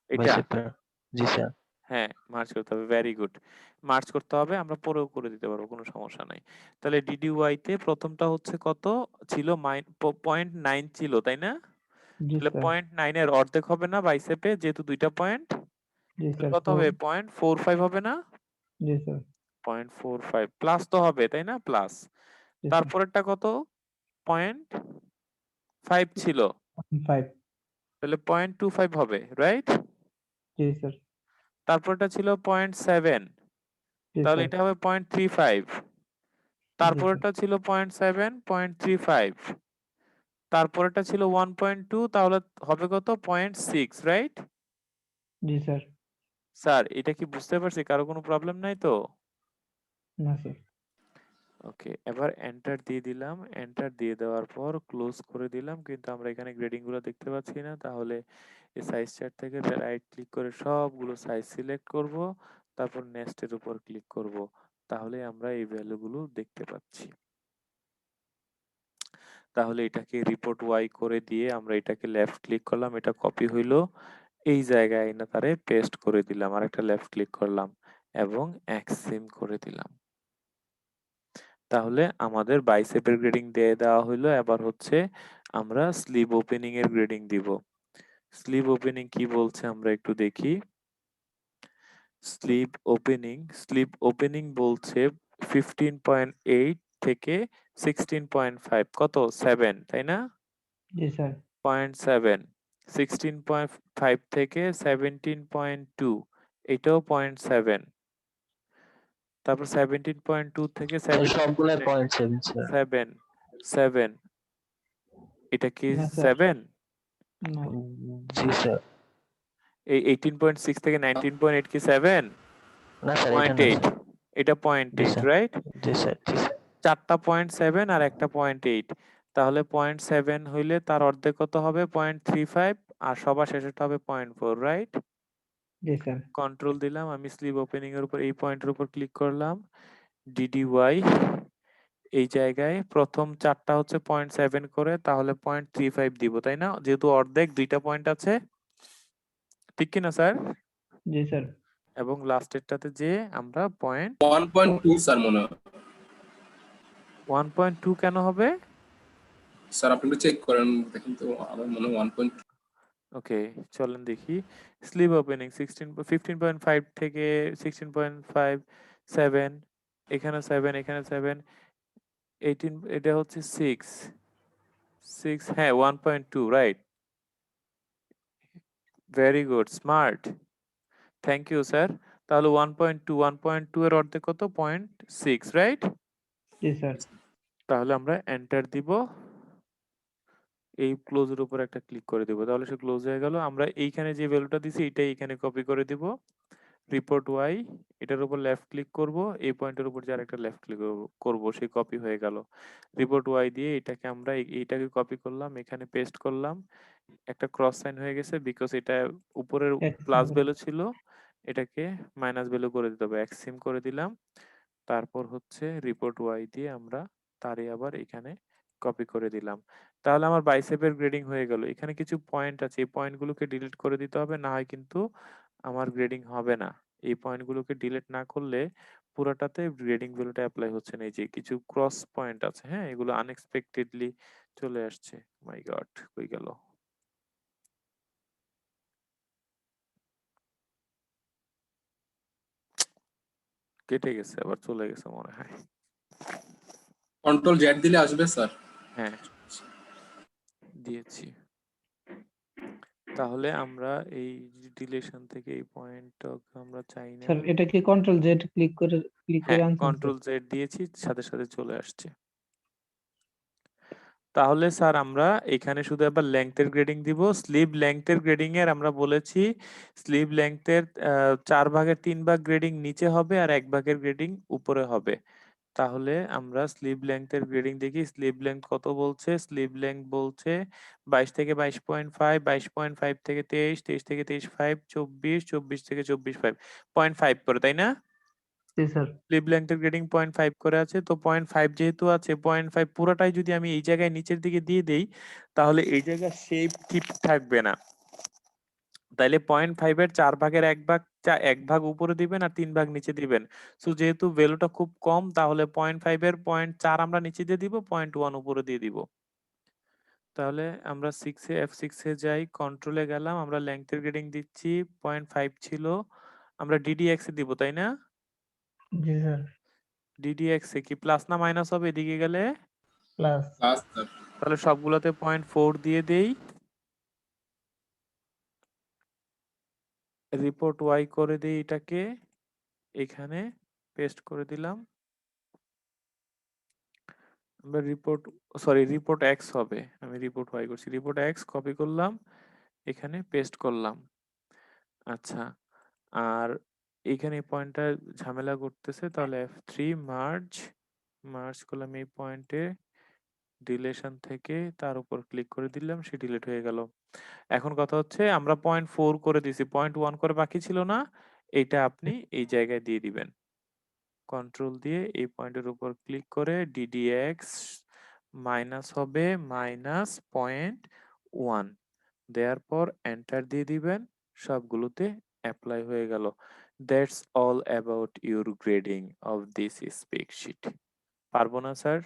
এটা? বাইসেপের। জি স্যার। হ্যাঁ, মার্জ করতে হবে। Very good. মার্জ করতে হবে। আমরা পরেও করে দিতে পারবো। কোনো সমস্যা নাই। তাহলে DDY তে প্রথমটা হচ্ছে কত? ছিল 0.9 ছিল, তাই না? জি তাহলে স্যার। 0.9 এর অর্ধেক হবে না বাইসেপে যেহেতু ২ টা পয়েন্ট? জি তাহলে স্যার। কত হবে? 0.45 হবে না? জি স্যার। 0.45 প্লাস তো হবে, তাই না? প্লাস। জি স্যার। তারপরেরটা কত? 0.5 ছিল। 5। তাহলে 0.25 হবে, রাইট? জি স্যার। তারপরটা ছিল 0.7। জি তাহলে স্যার। এটা হবে 0.35। জি স্যার। তারপরেরটা ছিল 0.7, 0.35। তারপরেরটা ছিল 1.2 তাহলে হবে কত? 0.6, রাইট? জি স্যার। স্যার এটা কি বুঝতে পারছি? কারো কোনো প্রবলেম নাই তো? না স্যার। ওকে, এবার এন্টার দিয়ে দিলাম। এন্টার দিয়ে দেওয়ার পর ক্লোজ করে দিলাম, কিন্তু আমরা এখানে গ্রেডিং গুলো দেখতে পাচ্ছি না। তাহলে এই সাইজ চার্ট থেকে রাইট ক্লিক করে সবগুলো সাইজ সিলেক্ট করব, তারপর নেক্সট এর উপর ক্লিক করব। তাহলে আমরা এই ভ্যালুগুলো দেখতে পাচ্ছি। তাহলে এটাকে রিপোর্ট ওয়াই করে দিয়ে আমরা এটাকে লেফট ক্লিক করলাম, এটা কপি হইলো, এই জায়গায় এনে তারে পেস্ট করে দিলাম, আরেকটা লেফট ক্লিক করলাম এবং এক্সিম করে দিলাম। তাহলে আমাদের বাইসেপের গ্রেডিং দিয়ে দেওয়া হইলো। এবার হচ্ছে আমরা স্লিভ ওপেনিং এর গ্রেডিং দিব। স্লিভ ওপেনিং কি বলছে আমরা একটু দেখি। স্লিভ ওপেনিং বলছে 15.8 থেকে 16.5, কত 7 তাই না? জি স্যার। 0.7, 16.5 থেকে 17.2, এটাও 0.7, তারপর 17.2 থেকে স্যার সবগুলাই 0.7 স্যার। 7, 7, এটা কি না স্যার। 7? না। জি স্যার। এই 18.6 থেকে 19.8 কি 7? না স্যার এটা না 0.8, স্যার। এটা জি 0.8, স্যার। রাইট? জি স্যার। জি স্যার। 4টা 0.7 আর একটা 0.8, তাহলে 0.7 হইলে তার অর্ধেক কত হবে? 0.35, আর সবার শেষেরটা হবে 0.4, রাইট? জি স্যার। কন্ট্রোল দিলাম, আমি স্লিভ ওপেনিং এর উপর এই পয়েন্টের উপর ক্লিক করলাম, ডিডিওয়াই এই জায়গায় প্রথম 4টা হচ্ছে 0.7 করে, তাহলে 0.35 দিব, তাই না? যেহেতু অর্ধেক 2টা পয়েন্ট আছে, ঠিক কিনা স্যার? জি স্যার। এবং লাস্টেরটাতে যে আমরা 1.2 স্যার মনে হয়। 1.2 কেন হবে? স্যার আপনি একটু চেক করেন দেখেন তো, আমার মনে হয় 1.2। ওকে, চলেন দেখি। স্লিভ ওপেনিং 15.5 থেকে 16.5, 7, এখানে 7, এখানে 7, 18, এটা হচ্ছে 6, হ্যাঁ 1.2, right. Very good, smart, thank you sir. তাহলে 1.2 এর অর্ধেক কত? 0.6, রাইট? জি স্যার। তাহলে আমরা এন্টার দিব, এই ক্লোজ এর উপর একটা ক্লিক করে দিব, তাহলে সে ক্লোজ হয়ে গেল। আমরা এইখানে যে ভ্যালুটা দিছি এটাই এখানে কপি করে দিব। রিপোর্ট ওয়াই, এটার উপর লেফট ক্লিক করব, এই পয়েন্টের উপর যে আরেকটা লেফট ক্লিক করব, সেই কপি হয়ে গেল। রিপোর্ট ওয়াই দিয়ে এটাকে আমরা এইটাকে কপি করলাম, এখানে পেস্ট করলাম, একটা ক্রস সাইন হয়ে গেছে, বিকজ এটা উপরের প্লাস ভ্যালু ছিল, এটাকে মাইনাস ভ্যালু করে দিতে হবে, এক্সিম করে দিলাম। তারপর হচ্ছে রিপোর্ট ওয়াই দিয়ে আমরা তারই আবার এখানে কপি করে দিলাম। তাহলে আমার বাইসেপের গ্রেডিং হয়ে গেল। এখানে কিছু পয়েন্ট আছে, এই পয়েন্টগুলোকে ডিলিট করে দিতে হবে, না হয় কিন্তু আমার গ্রেডিং হবে না। এই পয়েন্টগুলোকে ডিলিট না করলে পুরাটাতে গ্রেডিং ভ্যালুটা অ্যাপ্লাই হচ্ছে না। এই যে কিছু ক্রস পয়েন্ট আছে, হ্যাঁ, এগুলো আনএক্সপেক্টেডলি চলে আসছে। মাই গড, কই গেল? কেটে গেছে, আবার চলে গেছে মনে হয়। কন্ট্রোল জেড দিলে আসবে স্যার। হ্যাঁ, দিয়েছি। তাহলে আমরা এই ডিলেশন থেকে এই পয়েন্টটা আমরা চাই না। স্যার এটা কি কন্ট্রোল জেড ক্লিক করে হ্যাঁ, আনছেন স্যার? কন্ট্রোল জেড দিয়েছি, সাথে সাথে চলে আসছে। তাহলে স্যার আমরা এখানে শুধু এবার লেংথের গ্রেডিং দিব। স্লিভ লেংথের গ্রেডিং এর আমরা বলেছি স্লিভ লেংথের 4 ভাগের 3 ভাগ গ্রেডিং নিচে হবে আর 1 ভাগের গ্রেডিং উপরে হবে। তাহলে আমরা স্লিভ লেংথের গ্রেডিং দেখি। স্লিভ লেংথ কত বলছে? স্লিভ লেংথ বলছে 22 থেকে 22.5, 22.5 থেকে 23, 23 থেকে 23.5, 24, 24 থেকে 24.5, 0.5 করে, তাই না? জি স্যার। স্লিভ লেংথের গ্রেডিং 0.5 করে আছে, তো 0.5 যেহেতু আছে, 0.5 পুরোটাই যদি আমি এই জায়গায় নিচের দিকে দিয়ে দেই, তাহলে এই জায়গার শেপ ঠিক থাকবে না। তাইলে 0.5 এর 4 ভাগের 1 ভাগ, 1 ভাগ উপরে দিবেন আর 3 ভাগ নিচে দিবেন। সো যেহেতু ভ্যালুটা খুব কম, তাহলে 0.5 এর 0.4 আমরা নিচে দিয়ে দিব, 0.1 উপরে দিয়ে দিব। তাহলে আমরা 6 এ F6 এ যাই, কন্ট্রোলে গেলাম, আমরা লেংথের গ্রেডিং দিচ্ছি 0.5 ছিল, আমরা DDX এ দিব, তাই না? জি স্যার। DDX এ কি প্লাস না মাইনাস হবে এদিকে গেলে? প্লাস। Plus sir. তাহলে সবগুলোতে 0.4 দিয়ে দেই, রিপোর্ট ওয়াই করে দিই, এটাকে এখানে পেস্ট করে দিলাম। আমরা রিপোর্ট এক্স হবে, আমি রিপোর্ট ওয়াই করছি, রিপোর্ট এক্স কপি করলাম, এখানে পেস্ট করলাম। আচ্ছা, আর এখানে পয়েন্টটা ঝামেলা করতেছে, তাহলে F3 মার্জ মার্জ করলাম এই পয়েন্টে, ডিলেশন থেকে তার উপর ক্লিক করে দিলাম, সে ডিলিট হয়ে গেল। এখন কথা হচ্ছে আমরা 0.4 করে দিছি, 0.1 করে বাকি ছিল না, এটা আপনি এই জায়গায় দিয়ে দিবেন। কন্ট্রোল দিয়ে এই পয়েন্টের উপর ক্লিক করে ডিডিএক্স মাইনাস হবে -0.1, দেওয়ার পর এন্টার দিয়ে দিবেন, সবগুলোতে অ্যাপ্লাই হয়ে গেল। That's all about your grading of this spreadsheet. পারবো না স্যার?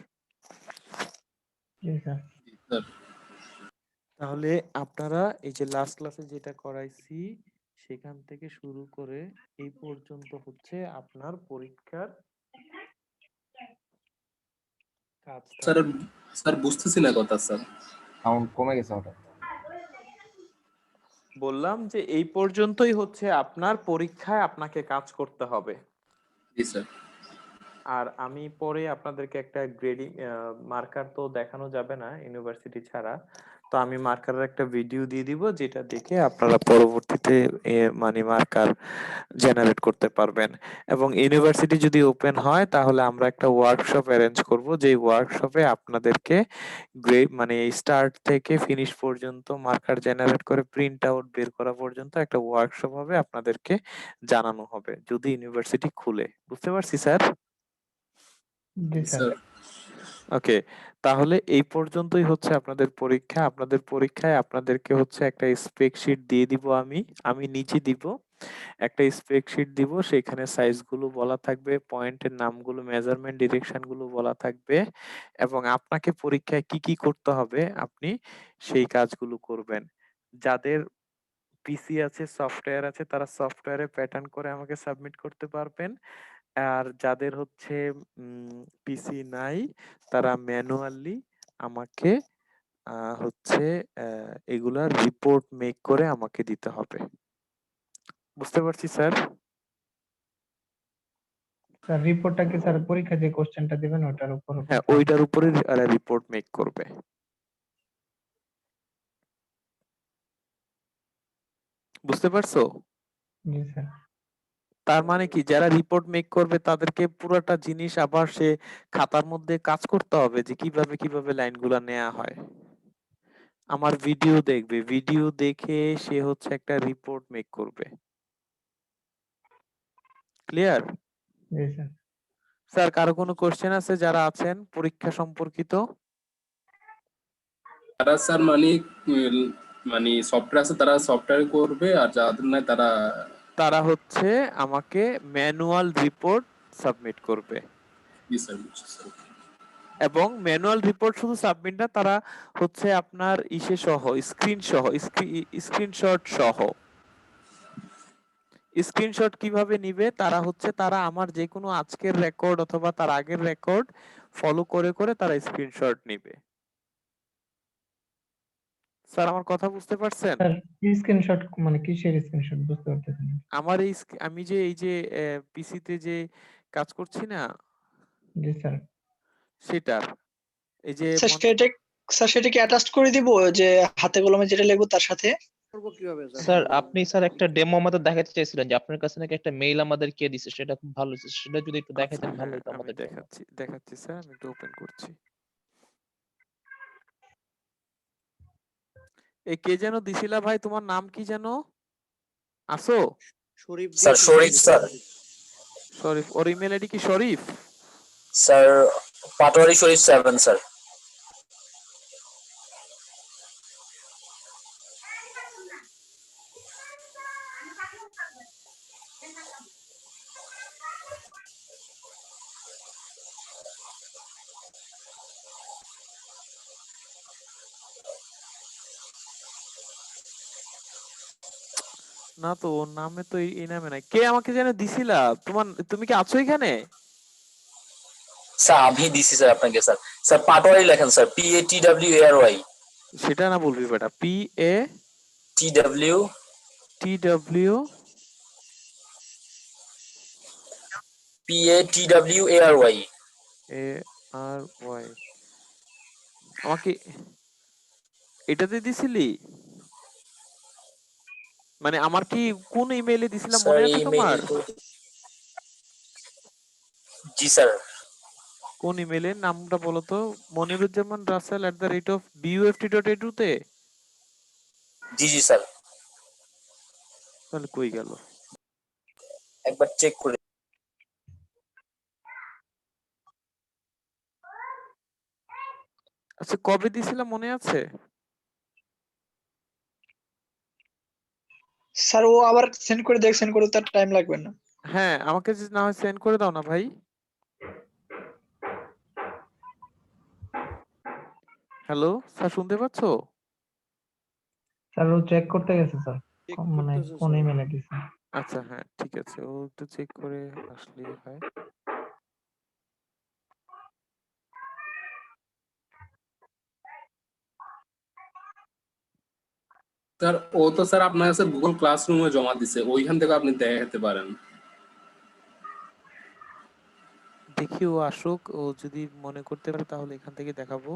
জি স্যার। স্যার তাহলে আপনারা এই যে লাস্ট ক্লাসে যেটা করাইছি সেখান থেকে শুরু করে এই পর্যন্ত হচ্ছে আপনার পরীক্ষার কাজটা। স্যার স্যার বুঝতেছি না কথা স্যার। সাউন্ড কমে গেছে হঠাৎ। বললাম যে এই পর্যন্তই হচ্ছে আপনার পরীক্ষায় আপনাকে কাজ করতে হবে। জি স্যার। আর আমি পরে আপনাদেরকে একটা গ্রেডিং মার্কার তো দেখানো যাবে না ইউনিভার্সিটি ছাড়া, তো আমি মার্কারের একটা ভিডিও দিয়ে দিব যেটা দেখে আপনারা পরবর্তীতে মানে মার্কার জেনারেট করতে পারবেন। এবং ইউনিভার্সিটি যদি ওপেন হয় তাহলে আমরা একটা ওয়ার্কশপ অ্যারেঞ্জ করব, যেই ওয়ার্কশপে আপনাদেরকে মানে স্টার্ট থেকে ফিনিশ পর্যন্ত মার্কার জেনারেট করে প্রিন্ট আউট বের করা পর্যন্ত একটা ওয়ার্কশপ হবে, আপনাদেরকে জানানো হবে যদি ইউনিভার্সিটি খুলে। বুঝতে পারছি স্যার? জি স্যার। স্যার ওকে, তাহলে এই পর্যন্তই হচ্ছে আপনাদের পরীক্ষা। আপনাদের পরীক্ষায় আপনাদেরকে হচ্ছে একটা স্প্রেডশিট দিয়ে দিব, আমি নিচে দিব একটা স্প্রেডশিট দিব, সেখানে সাইজগুলো বলা থাকবে, পয়েন্টের নামগুলো, মেজারমেন্ট ডিরেকশন গুলো বলা থাকবে, এবং আপনাকে পরীক্ষায় কি কি করতে হবে আপনি সেই কাজগুলো করবেন। যাদের পিসি আছে, সফটওয়্যার আছে, তারা সফটওয়্যারে প্যাটার্ন করে আমাকে সাবমিট করতে পারবেন। আর যাদের হচ্ছে পিসি নাই তারা ম্যানুয়ালি আমাকে হচ্ছে এগুলার রিপোর্ট মেক করে আমাকে দিতে হবে। বুঝতে পারছি স্যার? স্যার রিপোর্টটা কি স্যার পরীক্ষা যে কোশ্চেনটা দিবেন ওটার উপর হ্যাঁ, করতে হবে? ওইটার উপরে রিপোর্ট মেক করবে। বুঝতে পারছো? জি স্যার। তার মানে কি, যারা রিপোর্ট মেক করবে তাদেরকে পুরোটা জিনিস আবার সে খাতার মধ্যে কাজ করতে হবে যে কিভাবে কিভাবে লাইনগুলা নেওয়া হয়। আমার ভিডিও দেখবে, ভিডিও দেখে সে হচ্ছে একটা রিপোর্ট মেক করবে। ক্লিয়ার? জি স্যার। স্যার কারো কোনো কোশ্চেন আছে যারা আছেন পরীক্ষা সম্পর্কিত? তারা স্যার মানে সফটওয়্যার আছে তারা সফটওয়্যার করবে, আর যাদের নাই তারা। তারা হচ্ছে আমাকে ম্যানুয়াল রিপোর্ট সাবমিট করবে। জি স্যার বুঝছি স্যার। এবং ম্যানুয়াল রিপোর্ট শুধু সাবমিট না, তারা হচ্ছে আপনার ইসে সহ, স্ক্রিনশট সহ। স্ক্রিনশট কিভাবে নিবে, তারা হচ্ছে তারা আমার যে কোনো আজকের রেকর্ড অথবা তার আগের রেকর্ড ফলো করে করে তারা স্ক্রিনশট নিবে। স্যার আমার কথা বুঝতে পারছেন? স্যার স্ক্রিনশট মানে কিসের স্ক্রিনশট বুঝতে পারতেছি না। আমার আমি যে এই যে পিসিতে যে কাজ করছি না জি স্যার। সেটার এই যে স্যার সেটা স্যার সেটা কি অ্যাটাচ করে দিব যে হাতে কলমে যেটা লিখবো তার সাথে? স্যার আপনি স্যার একটা ডেমো আমাদের দেখাতে চাইছিলেন যে আপনার কাছে নাকি একটা মেইল আমাদের কে দিছে, সেটা খুব ভালো হয়েছে, সেটা যদি একটু দেখাতেন ভালো হ্যাঁ, হতো আমি আমাদের জন্য। দেখাচ্ছি স্যার, আমি একটু ওপেন করছি। এই কে যেন দিছিলা ভাই, তোমার নাম কি যেন? আসো? স্যার শরীফ স্যার। শরীফ, ওর ইমেল আইডি কি শরীফ? স্যার পাটোয়ারি শরীফ 7 স্যার। না তো, ওর নামে তো এই নামে নাই। কে আমাকে যেন দিছিলা? তুমি কি আছো এখানে? স্যার আমি দিছি স্যার আপনাকে স্যার। স্যার পাটোয়ারি লেখেন স্যার, PATWARY। সেটা না বলবি বেটা, TW PATWARY। PATWARY। আমাকে এটাতে দিছিলি? মানে আমার কি কোন ইমেইলে দিছিলাম স্যার মনে এই আছে তোমার? মেইল তো জি স্যার। কোন ইমেলের নামটা বলো তো? মনিরুজ্জামান রাসেল @buft.edu তে? জি জি স্যার, তাহলে কই গেল? একবার চেক করে। আচ্ছা, কবে দিছিলাম মনে আছে? স্যার ও আবার সেন্ড করে দেখ, সেন্ড করে তার টাইম লাগবে না। হ্যাঁ, আমাকে যে না হয় সেন্ড করে দাও না ভাই। হ্যালো স্যার, শুনতে পাচ্ছো? স্যার ও চেক করতে গেছে স্যার, চেক মানে করতেছে কোন স্যার। ইমেলে দিছে। আচ্ছা হ্যাঁ ঠিক আছে, ও একটু চেক করে আসলেই হয়। স্যার ও তো স্যার আপনার কাছে গুগল ক্লাসরুমে জমা দিছে, ওইখান থেকে আপনি দেখাতে পারেন। দেখি ও আসুক, ও যদি মনে করতে পারে তাহলে এখান থেকে দেখাবো।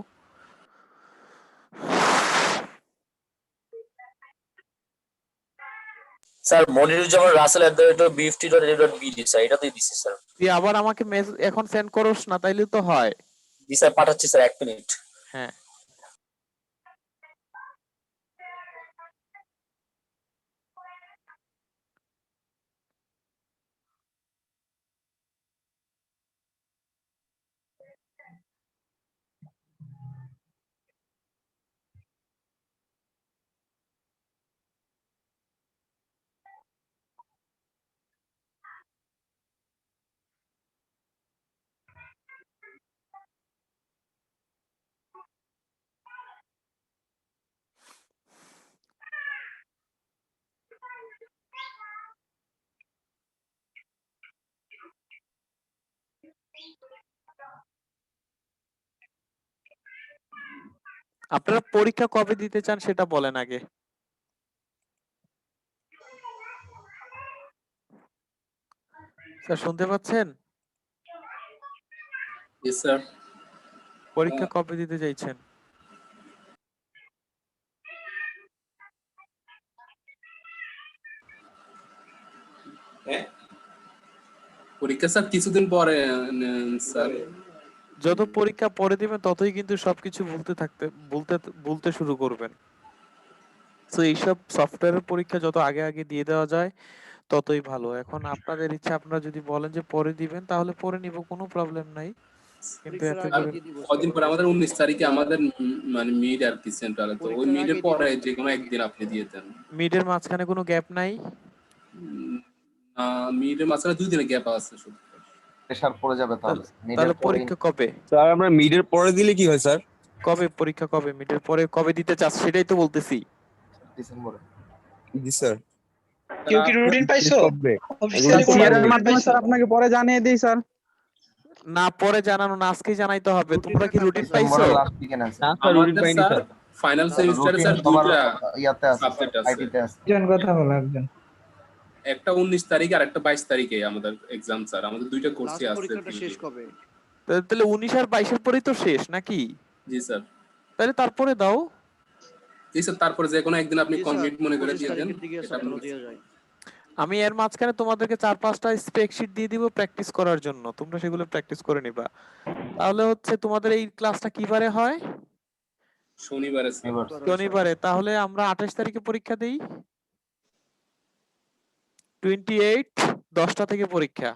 Sir Moniruzzaman Rasel @bft.edu.bd sir, এটাতেই দিছি স্যার। তুই আবার আমাকে মেসেজ এখন সেন্ড করস না, তাইলে তো হয়। জি স্যার, পাঠাচ্ছি স্যার, 1 মিনিট। হ্যাঁ, আপনারা পরীক্ষা কবে দিতে চান সেটা বলেন আগে। স্যার শুনতে পাচ্ছেন? জি স্যার। পরীক্ষা কবে দিতে চাইছেন? পরীক্ষা স্যার কিছুদিন পরে স্যার। যত পরীক্ষা পরে দিবেন ততই কিন্তু সবকিছু ভুলতে শুরু করবেন। তো এইসব সফটওয়্যারের পরীক্ষা যত আগে আগে দিয়ে দেওয়া যায় ততই ভালো। এখন আপনাদের ইচ্ছা, আপনারা যদি বলেন যে পরে দিবেন তাহলে পরে নিব, কোনো প্রবলেম নাই। কিন্তু পরীক্ষার এতে আগে করে দিয়ে দিব স্যার। কদিন পরে আমাদের 19 তারিখে আমাদের মানে মিড আর কি সেন্ট্রালে, তো ওই পরীক্ষার মিডের আগেই দিব পরে স্যার। যে কোনো একদিন আপনি দিয়ে দেন। মিডের মাঝখানে কোনো গ্যাপ নাই? মিডের মাঝখানে 2 দিনের গ্যাপ আছে শুধু। প্রেশার পড়ে যাবে তাহলে তাহলে নেটের পরে। পরীক্ষা কবে? স্যার আমরা মিডের পরে দিলে কি হয় স্যার? কবে পরীক্ষা, কবে মিডের পরে কবে দিতে চাস সেটাই তো বলতেছি। ডিসেম্বরে। জি স্যার। কেউ কি রুটিন পাইছো? কবে? অফিসিয়ালি কোনো সিআর এর রুটিন মাধ্যমে পাইছো? স্যার আপনাকে পরে জানিয়ে দেই স্যার। না, পরে জানানো না, আজকেই জানাইতে হবে। তোমরা কি রুটিন পাইছো? ডিসেম্বরের লাস্ট উইকে নেন স্যার। না স্যার রুটিন আমাদের পাইনি স্যার স্যার। ফাইনাল সেমিস্টারে রুটিন স্যার সবার দুইটা ইয়াতে আছে, সাবজেক্ট আছে। আইটিতে আছে। একজন কথা বলো, একজন। একটা 19 তারিখ আর একটা 22 তারিখে আমাদের এক্সাম স্যার। আমাদের দুইটা কোর্সই লাস্ট আছে। পরীক্ষাটা শেষ কবে? তাহলে 19 আর 22 এর পরেই তো শেষ নাকি? জি স্যার। তাহলে তারপরে দাও। জি স্যার, তারপরে যে কোনো একদিন আপনি জি স্যার, কমপ্লিট মনে করে 25 দিয়ে দেন। তারিখের দিকে এটা স্যার আপনি দেওয়া যায়। আমি এর মাঝখানে তোমাদেরকে 4-5টা স্প্রেডশিট দিয়ে দিব প্র্যাকটিস করার জন্য, তোমরা সেগুলো প্র্যাকটিস করে নিবা। তাহলে হচ্ছে তোমাদের এই ক্লাসটা কিবারে হয়? শনিবারে স্যার। এবার শনিবারে। তাহলে আমরা 28 তারিখে পরীক্ষা দেই। 28 10টা থেকে পরীক্ষা।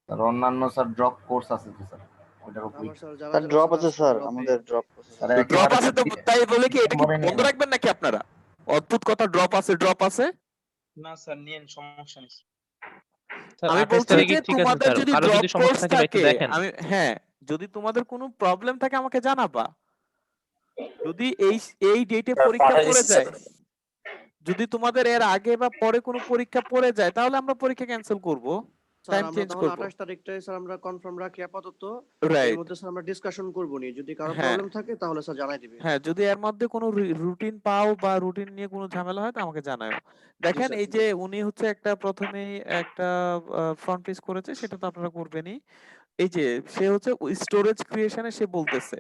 আর অন্যান্য স্যার ড্রপ কোর্স আছে তো স্যার, ওটার উপর আমার স্যার জানা স্যার যাবে ড্রপ স্যার আছে আজকে স্যার, drop আমাদের নেই। ড্রপ আছে। স্যার তো ড্রপ একেবারে আছে তো তাই বলে কি এটা কি ডিসেম্বরে নিয়ে বন্ধ নেন। রাখবেন নাকি আপনারা? অদ্ভুত কথা, ড্রপ আছে ড্রপ আছে। না স্যার নিয়েন, সমস্যা নেই। স্যার আমি 28 বলছি তারিখে যে ঠিক আছে তোমাদের স্যার, যদি কারো ড্রপ যদি সমস্যা কোর্স থাকে বা একটু থাকে, দেখেন। হ্যাঁ, যদি তোমাদের কোনো প্রবলেম থাকে আমাকে জানাবা। যদি এই ডেটে স্যার পরীক্ষা পাঠাই পড়ে দিচ্ছি স্যার। যায়, যদি তোমাদের এর আগে বা পরে কোনো পরীক্ষা পড়ে যায় তাহলে আমরা পরীক্ষা ক্যান্সেল করব, স্যার টাইম আমরা চেঞ্জ তাহলে করব। 28 তারিখটাই স্যার আমরা কনফার্ম রাখি আপাতত। এর রাইট। মধ্যে স্যার আমরা ডিসকাশন করব নি। যদি কারো হ্যাঁ, প্রবলেম থাকে তাহলে স্যার জানাই দিবে। হ্যাঁ, যদি এর মধ্যে কোনো রুটিন পাও বা রুটিন নিয়ে কোনো ঝামেলা হয় তো আমাকে জানাও। জি দেখেন স্যার, এই ঠিক যে আছে। উনি হচ্ছে একটা প্রথমেই একটা ফ্রন্ট পেজ করেছে, সেটা তো আপনারা করবেনই। এই যে সে হচ্ছে স্টোরেজ ক্রিয়েশনে সে বলতেছে,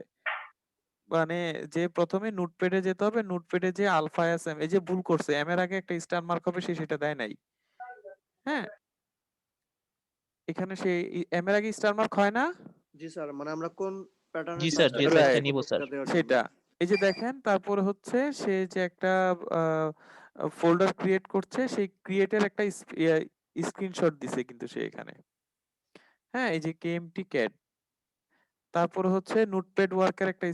মানে যে প্রথমে নোটপ্যাডে যেতে হবে, নোটপ্যাডে যে আলফা এস এম, এই যে ভুল করছে, এম এর আগে একটা স্টার মার্ক হবে, সে সেটা দেয় নাই। হ্যাঁ, এখানে সে এম এর আগে স্টার মার্ক হয় না, জি স্যার, মানে আমরা কোন প্যাটার্নে জি স্যার, জি স্যার, রাইট, এটা নিবো স্যার। সেটা। এই যে দেখেন, তারপরে হচ্ছে সে যে একটা ফোল্ডার ক্রিয়েট করছে, সেই ক্রিয়েটের একটা স্ক্রিনশট দিছে কিন্তু সে এখানে। হ্যাঁ, এই যে কেএমটি ক্যাট, তারপরে হচ্ছে নোটপ্যাড ওয়ার্কের একটা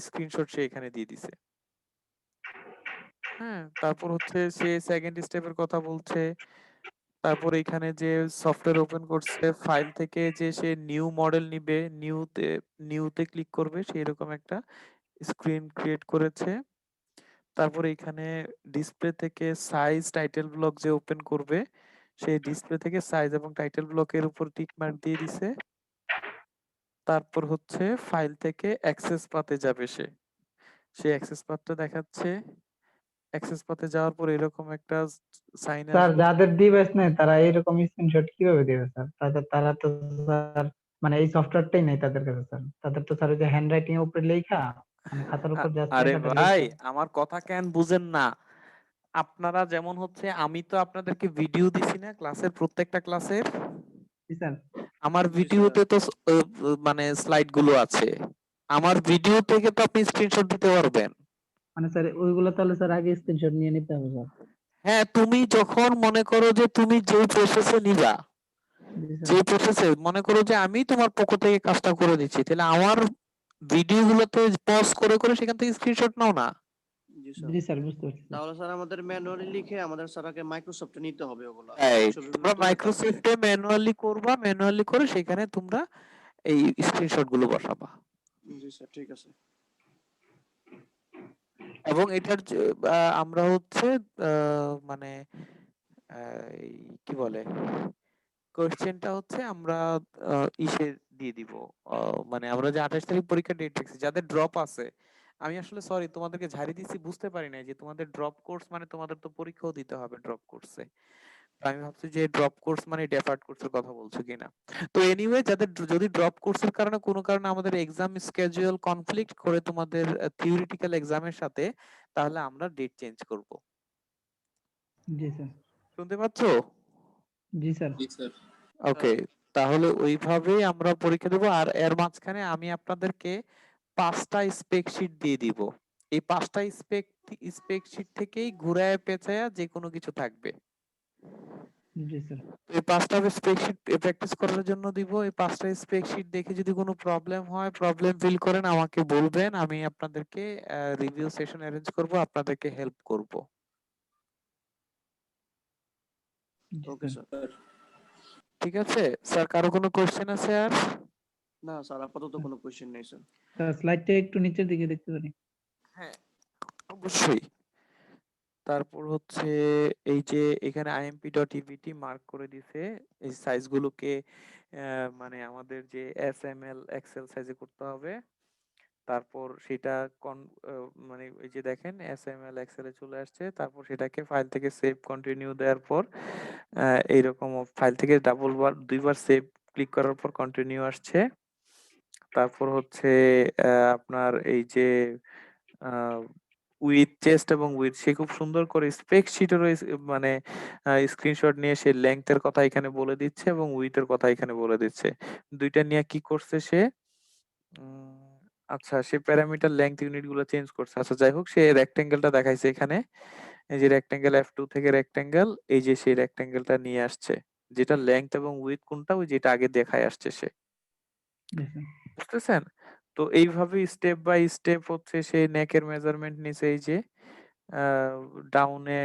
স্ক্রিনশট সে এখানে দিয়ে দিছে। হ্যাঁ, তারপর হচ্ছে সে সেকেন্ড স্টেপের কথা বলছে। তারপর এখানে যে সফটওয়্যার ওপেন করছে, ফাইল থেকে যে সে নিউ মডেল নিবে, নিউতে ক্লিক করবে, সেই রকম একটা স্ক্রিন ক্রিয়েট করেছে। তারপরে এখানে ডিসপ্লে থেকে সাইজ টাইটেল ব্লক যে ওপেন করবে, সেই ডিসপ্লে থেকে সাইজ এবং টাইটেল ব্লকের উপর টিক মার্ক দিয়ে দিছে। তারপর হচ্ছে ফাইল থেকে অ্যাক্সেস পাতে যাবে সে, সেই অ্যাক্সেস পাথটা দেখাচ্ছে। অ্যাক্সেস পাথে যাওয়ার পর এরকম একটা সাইন স্যার আসবে। যাদের ডিভাইস নেই তারা এইরকম স্ক্রিনশট কিভাবে দেবে স্যার? তারা তো স্যার মানে এই সফটওয়্যারটাই নেই তাদের কাছে স্যার। তাদের তো স্যার ওই যে হ্যান্ড রাইটিং এর উপরে লেখা, মানে খাতার উপর জাস্ট আরে লেখাটা ভাই, লেখা। আমার কথা কেন বুঝেন না? আপনারা যেমন হচ্ছে, আমি তো আপনাদেরকে ভিডিও দিছি না ক্লাসের, প্রত্যেকটা ক্লাসের জি স্যার। আমার জি ভিডিওতে তো মানে স্লাইড গুলো আছে। আমার ভিডিও থেকে তো আপনি স্ক্রিনশট দিতে পারবেন। মানে স্যার ওইগুলো তাহলে স্যার আগে স্ক্রিনশট নিয়ে নিতে হবে স্যার। হ্যাঁ, তুমি যখন মনে করো যে তুমি যে প্রসেসে নিবা, জি যে স্যার। প্রসেসে মনে করো যে আমি তোমার পক্ষ থেকে কাজটা করে দিচ্ছি, তাহলে আমার ভিডিও গুলোতে পজ করে করে সেখান থেকে স্ক্রিনশট নাও না। জি স্যার। জি স্যার, বুঝতে পারছি স্যার। তাহলে স্যার আমাদের ম্যানুয়ালি লিখে আমাদের স্যার আগে মাইক্রোসফটে নিতে হবে ওগুলা, রাইট, ছবিগুলো তোমরা তুলে তারপরে। মাইক্রোসফটে ম্যানুয়ালি করবা, ম্যানুয়ালি করে সেখানে তোমরা এই স্ক্রিনশট গুলো বসাবা। জি স্যার, ঠিক আছে। এবং এটার আমরা হচ্ছে মানে এই কি বলে, কোশ্চেনটা হচ্ছে আমরা ইসে দিয়ে দিব। মানে আমরা যে 28 তারিখ পরীক্ষা ডেট রাখছি, যাদের ড্রপ আছে, আমি আসলে সরি তোমাদেরকে ঝাড়ি দিছি, বুঝতে পারি নাই যে তোমাদের ড্রপ কোর্স মানে তোমাদের তো পরীক্ষাও দিতে হবে ড্রপ কোর্সে। আমি ভাবছি যে ড্রপ কোর্স মানে ডেফার্ড কোর্সের কথা বলছো কিনা। তো এনিওয়ে, যাদের যদি ড্রপ কোর্সের কারণে কোনো কারণে আমাদের এক্সাম স্কেজুয়াল কনফ্লিক্ট করে তোমাদের থিওরিটিক্যাল এক্সামের সাথে, তাহলে আমরা ডেট চেঞ্জ করব। জি স্যার। শুনতে পাচ্ছো? জি স্যার। জি স্যার। ওকে, তাহলে ওইভাবেই আমরা পরীক্ষা দেবো। আর এর মাঝখানে আমি আপনাদেরকে 5টা স্পেক শিট দিয়ে দিব। এই 5টা স্পেক শিট থেকেই ঘুরায় পেঁচায়া যে কোনো কিছু থাকবে। জি স্যার। এই 5টা স্পেক শিট প্র্যাকটিস করার জন্য দিব। এই 5টা স্পেক শিট দেখে যদি কোনো প্রবলেম হয়, প্রবলেম ফিল করেন, আমাকে বলবেন, আমি আপনাদেরকে রিভিউ সেশন অ্যারেঞ্জ করব, আপনাদেরকে হেল্প করব। Okay sir. ঠিক আছে স্যার, কারো কোনো কোশ্চেন আছে আর? না স্যার, আপাতত কোনো কোশ্চেন নেই স্যার। স্যার স্লাইডটা একটু নিচের দিকে দেখতে পারি? হ্যাঁ, অবশ্যই। তারপর হচ্ছে এই যে এখানে imp.ebt মার্ক করে দিছে, এই সাইজগুলোকে মানে আমাদের যে এসএমএল এক্সেল সাইজে করতে হবে। তারপর সেটা মানে এই যে দেখেন এসএমএল এক্সেলে চলে আসছে। তারপর সেটাকে ফাইল থেকে সেভ কন্টিনিউ দেওয়ার পর এইরকম ফাইল থেকে দুইবার সেভ ক্লিক করার পর কন্টিনিউ আসছে। তারপর হচ্ছে আপনার এই যে উইথ চেস্ট এবং উইথ, সে খুব সুন্দর করে স্পেক শিটের মানে স্ক্রিনশট নিয়ে সে লেংথের কথা এখানে বলে দিচ্ছে এবং উইথের কথা এখানে বলে দিচ্ছে। দুইটা নিয়ে কি করছে সে, আচ্ছা, সে প্যারামিটার লেংথ ইউনিট গুলো চেঞ্জ করছে। আচ্ছা, যাই হোক, সে রেক্টেঙ্গেলটা দেখাইছে এখানে। এই যে রেক্টেঙ্গেল F2 থেকে রেক্টেঙ্গেল, এই যে সেই রেক্টেঙ্গেলটা নিয়ে আসছে, যেটা লেংথ এবং উইথ কোনটা, ওই যেটা আগে দেখায় আসছে সে। জি স্যার। বুঝতেছেন? তো এইভাবে স্টেপ বাই স্টেপ হচ্ছে সেই নেকের মেজারমেন্ট নিছে, এই যে ডাউনে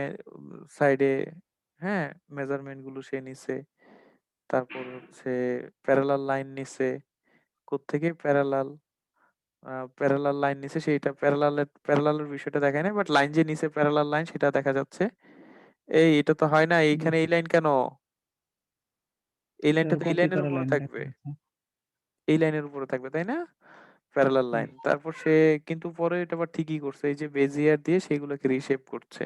সাইডে, হ্যাঁ, মেজারমেন্ট গুলো সে নিছে। তারপর হচ্ছে প্যারালাল লাইন নিছে, কোত্থেকে প্যারালাল লাইন নিছে, সেইটা প্যারালালের বিষয়টা দেখায় না, বাট লাইন যে নিছে প্যারালাল লাইন সেটা দেখা যাচ্ছে। এটা তো হয় না, এইখানে এই লাইন কেন? এই লাইনটা স্যার তো এই কপি লাইনের করা উপরে লাইন থাকবে, এই লাইনের উপরে থাকবে, তাই না? Parallel line. তারপর সে কিন্তু পরে এটা আবার ঠিকই করছে, এই যে বেজিয়ার দিয়ে সেগুলোকে রিশেপ করছে।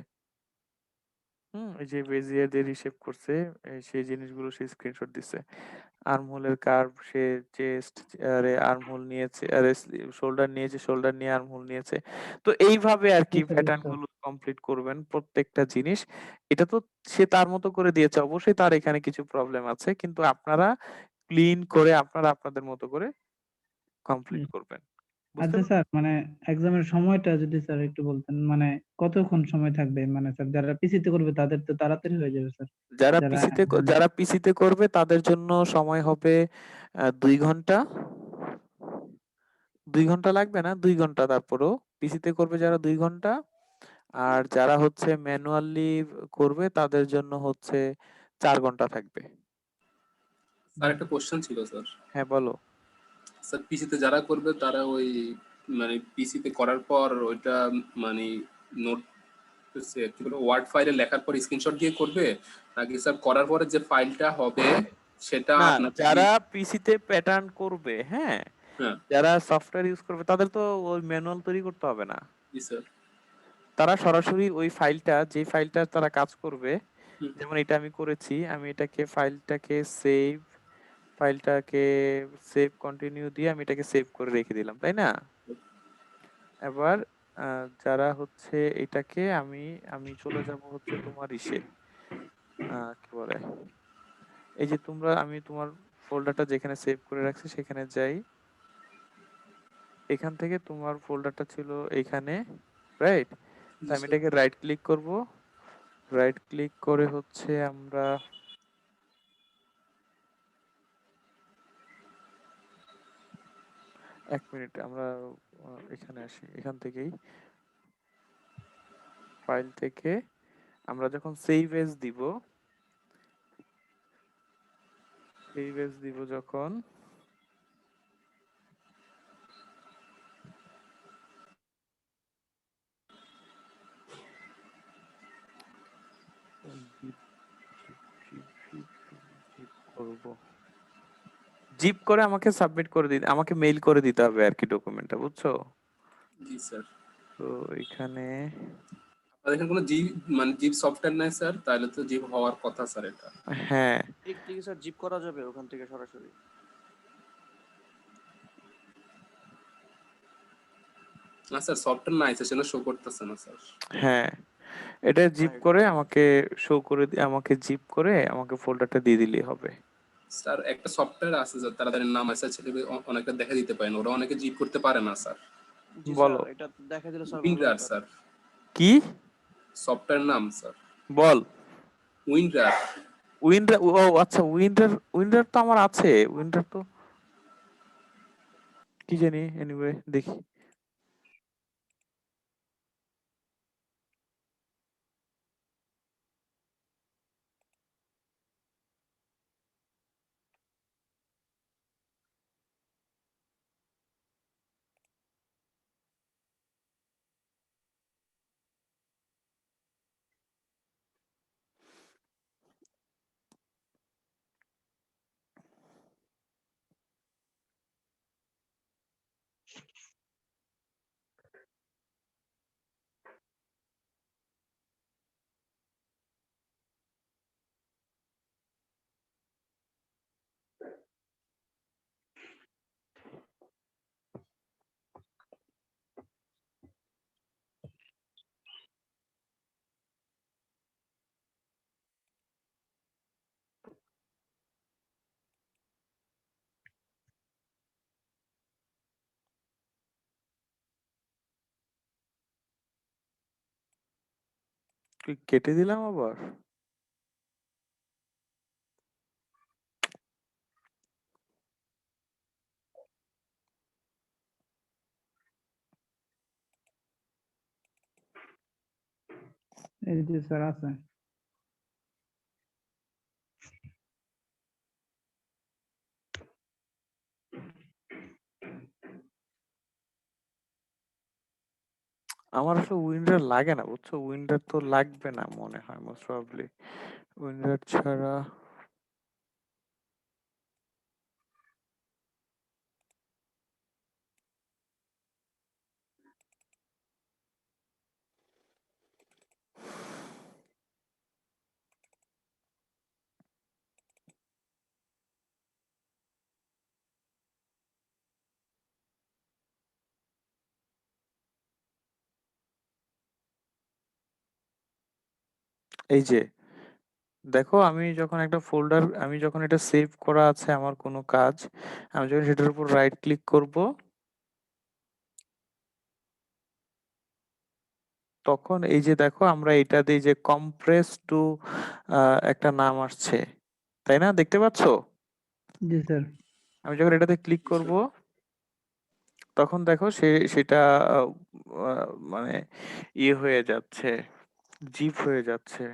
এই যে বেজিয়ার দিয়ে রিশেপ করছে, সেই জিনিসগুলো সে স্ক্রিনশট দিচ্ছে। আর্মহোলের কার্ভ, সে চেস্ট, আরে আর্মহোল নিয়েছে, আরে শোল্ডার নিয়েছে, শোল্ডার নিয়ে আর্মহোল নিয়েছে। তো এইভাবে আর কি প্যাটার্ন গুলো কমপ্লিট করবেন প্রত্যেকটা জিনিস। এটা তো সে তার মতো করে দিয়েছে, অবশ্যই তার এখানে কিছু প্রবলেম আছে, কিন্তু আপনারা ক্লিন করে আপনারা আপনাদের মতো করে কমপ্লিট করবেন। বুঝতে আচ্ছা স্যার, মানে এক্সামের সময়টা যদি স্যার একটু বলতেন, মানে কতক্ষণ সময় থাকবে? মানে স্যার যারা পিসিতে করবে তাদের তো তাড়াতাড়ি হয়ে যাবে স্যার। যারা যারা যারা পিসিতে করবে তাদের জন্য সময় হবে 2 ঘন্টা। 2 ঘন্টা লাগবে না, 2 ঘন্টা তারপরেও। পিসিতে করবে যারা 2 ঘন্টা। আর যারা হচ্ছে ম্যানুয়ালি করবে তাদের জন্য হচ্ছে 4 ঘন্টা থাকবে। স্যার একটা কোশ্চেন ছিল স্যার। হ্যাঁ, বলো। স্যার পিসিতে যারা করবে তারা ওই মানে পিসিতে করার পর ওইটা মানে নোট কি বলে ওয়ার্ড ফাইলে লেখার পর স্ক্রিনশট দিয়ে করবে, নাকি স্যার করার পরে যে ফাইলটা হবে সেটা না, আপনাকে যারা পিসিতে প্যাটার্ন করবে, হ্যাঁ, হ্যাঁ যারা সফটওয়্যার ইউজ করবে তাদের তো ওই ম্যানুয়াল তৈরি করতে হবে না। জি স্যার। তারা সরাসরি ওই ফাইলটা, যে ফাইলটা তারা কাজ করবে, হুম, যেমন এটা আমি করেছি, আমি এটাকে ফাইলটাকে সেভ কন্টিনিউ দিয়ে আমি এটাকে সেভ করে রেখে দিলাম, তাই না? এবার যারা হচ্ছে এটাকে আমি আমি চলে যাব হচ্ছে তোমার ইসে, কি বলে, এই যে আমি তোমার ফোল্ডারটা যেখানে সেভ করে রাখছি সেখানে যাই। এখান থেকে তোমার ফোল্ডারটা ছিল এইখানে, রাইট? জি আমি স্যার। এটাকে রাইট ক্লিক করব। রাইট ক্লিক করে হচ্ছে আমরা 1 মিনিট, আমরা এখানে আসি। এখান থেকেই ফাইল থেকে আমরা যখন সেভ এজ দিব যখন, করব জিপ করে আমাকে সাবমিট করে দিতে, আমাকে মেইল করে দিতে হবে আর কি ডকুমেন্টটা, বুঝছো? জি স্যার। তো এখানে আর এখানে কোনো জিপ মানে জিপ সফটওয়্যার নাই স্যার, তাহলে তো জিপ হওয়ার কথা স্যার এটা। হ্যাঁ, ঠিক ঠিক স্যার, জিপ করা যাবে ওখান থেকে সরাসরি। না স্যার সফটওয়্যার নাই স্যার, সেটা শো করতেছে না স্যার। হ্যাঁ, এটা জিপ রাইট। করে আমাকে শো করে আমাকে জিপ করে আমাকে ফোল্ডারটা দিয়ে দিলেই হবে। স্যার একটা সফটওয়্যার আছে স্যার, তারা তাদের নাম আছে ছেলে অনেকটা দেখা দিতে পারে না, ওরা অনেকে জিপ করতে পারে না স্যার। জি বলো। স্যার, এটা দেখা দিলে স্যার ভালো উইনরার হতো। স্যার, কি? সফটওয়্যার নাম স্যার বল। উইনরার। উইন্ডার, ও আচ্ছা, উইন্ডার তো আমার আছে। উইন্ডার তো কি জানি, এনিওয়ে দেখি। কেটে দিলাম আবার। এই যে স্যার আছে। আমার আসলে উইন্ডার লাগে না, বুঝছো? উইন্ডার তো লাগবে না মনে হয়, মোস্ট প্রবাবলি। উইন্ডার ছাড়া এই যে দেখো আমি যখন এটা সেভ করা আছে আমার কোনো কাজ, আমি যখন সেটার উপর রাইট ক্লিক করব, তখন এই যে দেখো আমরা এটা দিই যে কম্প্রেস টু একটা নাম আসছে, তাই না? দেখতে পাচ্ছ? জি স্যার। আমি যখন এটাতে ক্লিক করব তখন দেখো সেটা মানে ইয়ে হয়ে যাচ্ছে, জিপ হয়ে যাচ্ছে।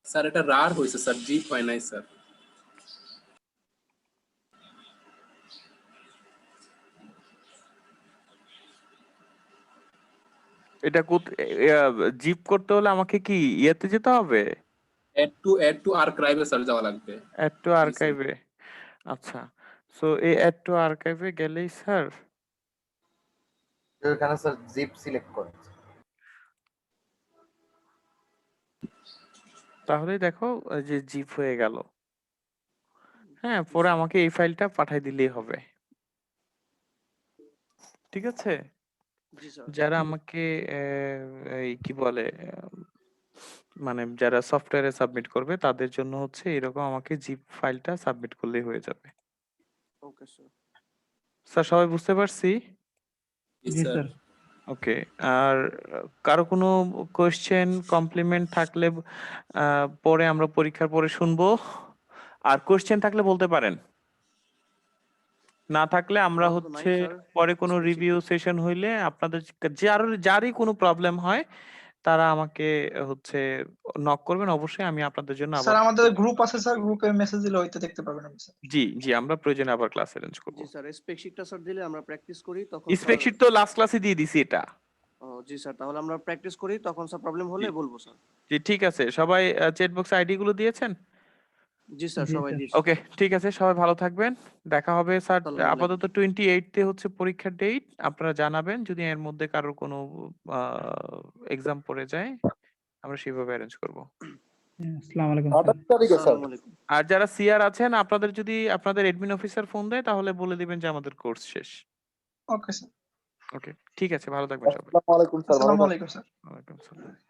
স্যার এটা রার হয়েছে স্যার, জিপ হয় নাই স্যার। এটা জিপ করতে হলে আমাকে কি ইয়েতে যেতে হবে? অ্যাড টু আর্কাইভে স্যার যাওয়া লাগবে। অ্যাড টু আর্কাইভে। আচ্ছা, সো এই অ্যাড টু আর্কাইভে গেলেই স্যার এখানে স্যার জিপ সিলেক্ট করেন। তাহলেই দেখো যে জিপ হয়ে গেল। হ্যাঁ, পরে আমাকে এই ফাইলটা পাঠিয়ে দিলেই হবে। ঠিক আছে? জি স্যার। যারা আমাকে এই কি বলে মানে যারা সফটওয়্যারে সাবমিট করবে তাদের জন্য হচ্ছে এরকম আমাকে জিপ ফাইলটা সাবমিট করলেই হয়ে যাবে। Okay sir. স্যার সবাই বুঝতে পারছি? জি জি স্যার। স্যার। ওকে। আর কারো কোনো কোয়েশ্চেন কমপ্লিমেন্ট থাকলে পরে আমরা পরীক্ষার পরে শুনবো। আর কোয়েশ্চেন থাকলে বলতে পারেন। না থাকলে আমরা আমার তো নাই হচ্ছে স্যার। পরে কোনো স্প্রেডশিট রিভিউ সেশন হইলে আপনাদের যারই কোনো প্রবলেম হয় তারা আমাকে হচ্ছে নক করবেন, অবশ্যই আমি আপনাদের জন্য আবার স্যার আমাদের গ্রুপ আছে স্যার, গ্রুপে মেসেজ দিলে হয়তো দেখতে পারবেন আপনি স্যার। জি আমরা প্রয়োজনে আবার ক্লাস অ্যারেঞ্জ করব। জি স্যার, স্প্রেডশিটটা স্যার দিলে আমরা প্র্যাকটিস করি তখন স্যার। স্প্রেডশিট তো লাস্ট ক্লাসে দিয়ে দিছি এটা। ও জি স্যার, তাহলে আমরা প্র্যাকটিস করি তখন স্যার প্রবলেম হলে জি বলবো স্যার। জি ঠিক আছে, সবাই চ্যাট বক্সে আইডি গুলো দিয়েছেন? জি স্যার, জি সবাই স্যার। দিয়েছি। ওকে ঠিক আছে, সবাই ভালো থাকবেন, দেখা হবে স্যার। আসসালামু আলাইকুম। আপাতত 28 তে হচ্ছে পরীক্ষার ডেট, আপনারা জানাবেন যদি এর মধ্যে কারোর কোনো এক্সাম পড়ে যায় আমরা সেভাবে অ্যারেঞ্জ করব। আসসালামু আলাইকুম স্যার। আসসালামু আলাইকুম। আর যারা সিআর আছেন আপনাদের যদি আপনাদের অ্যাডমিন অফিসার ফোন দেয় তাহলে বলে দিবেন যে আমাদের কোর্স শেষ। Okay sir. ওকে ঠিক আছে, ভালো থাকবেন সবাই। আসসালামু আলাইকুম স্যার, ভালো আসসালামু থাকবেন। আলাইকুম স্যার। ওয়ালাইকুম আসসালাম।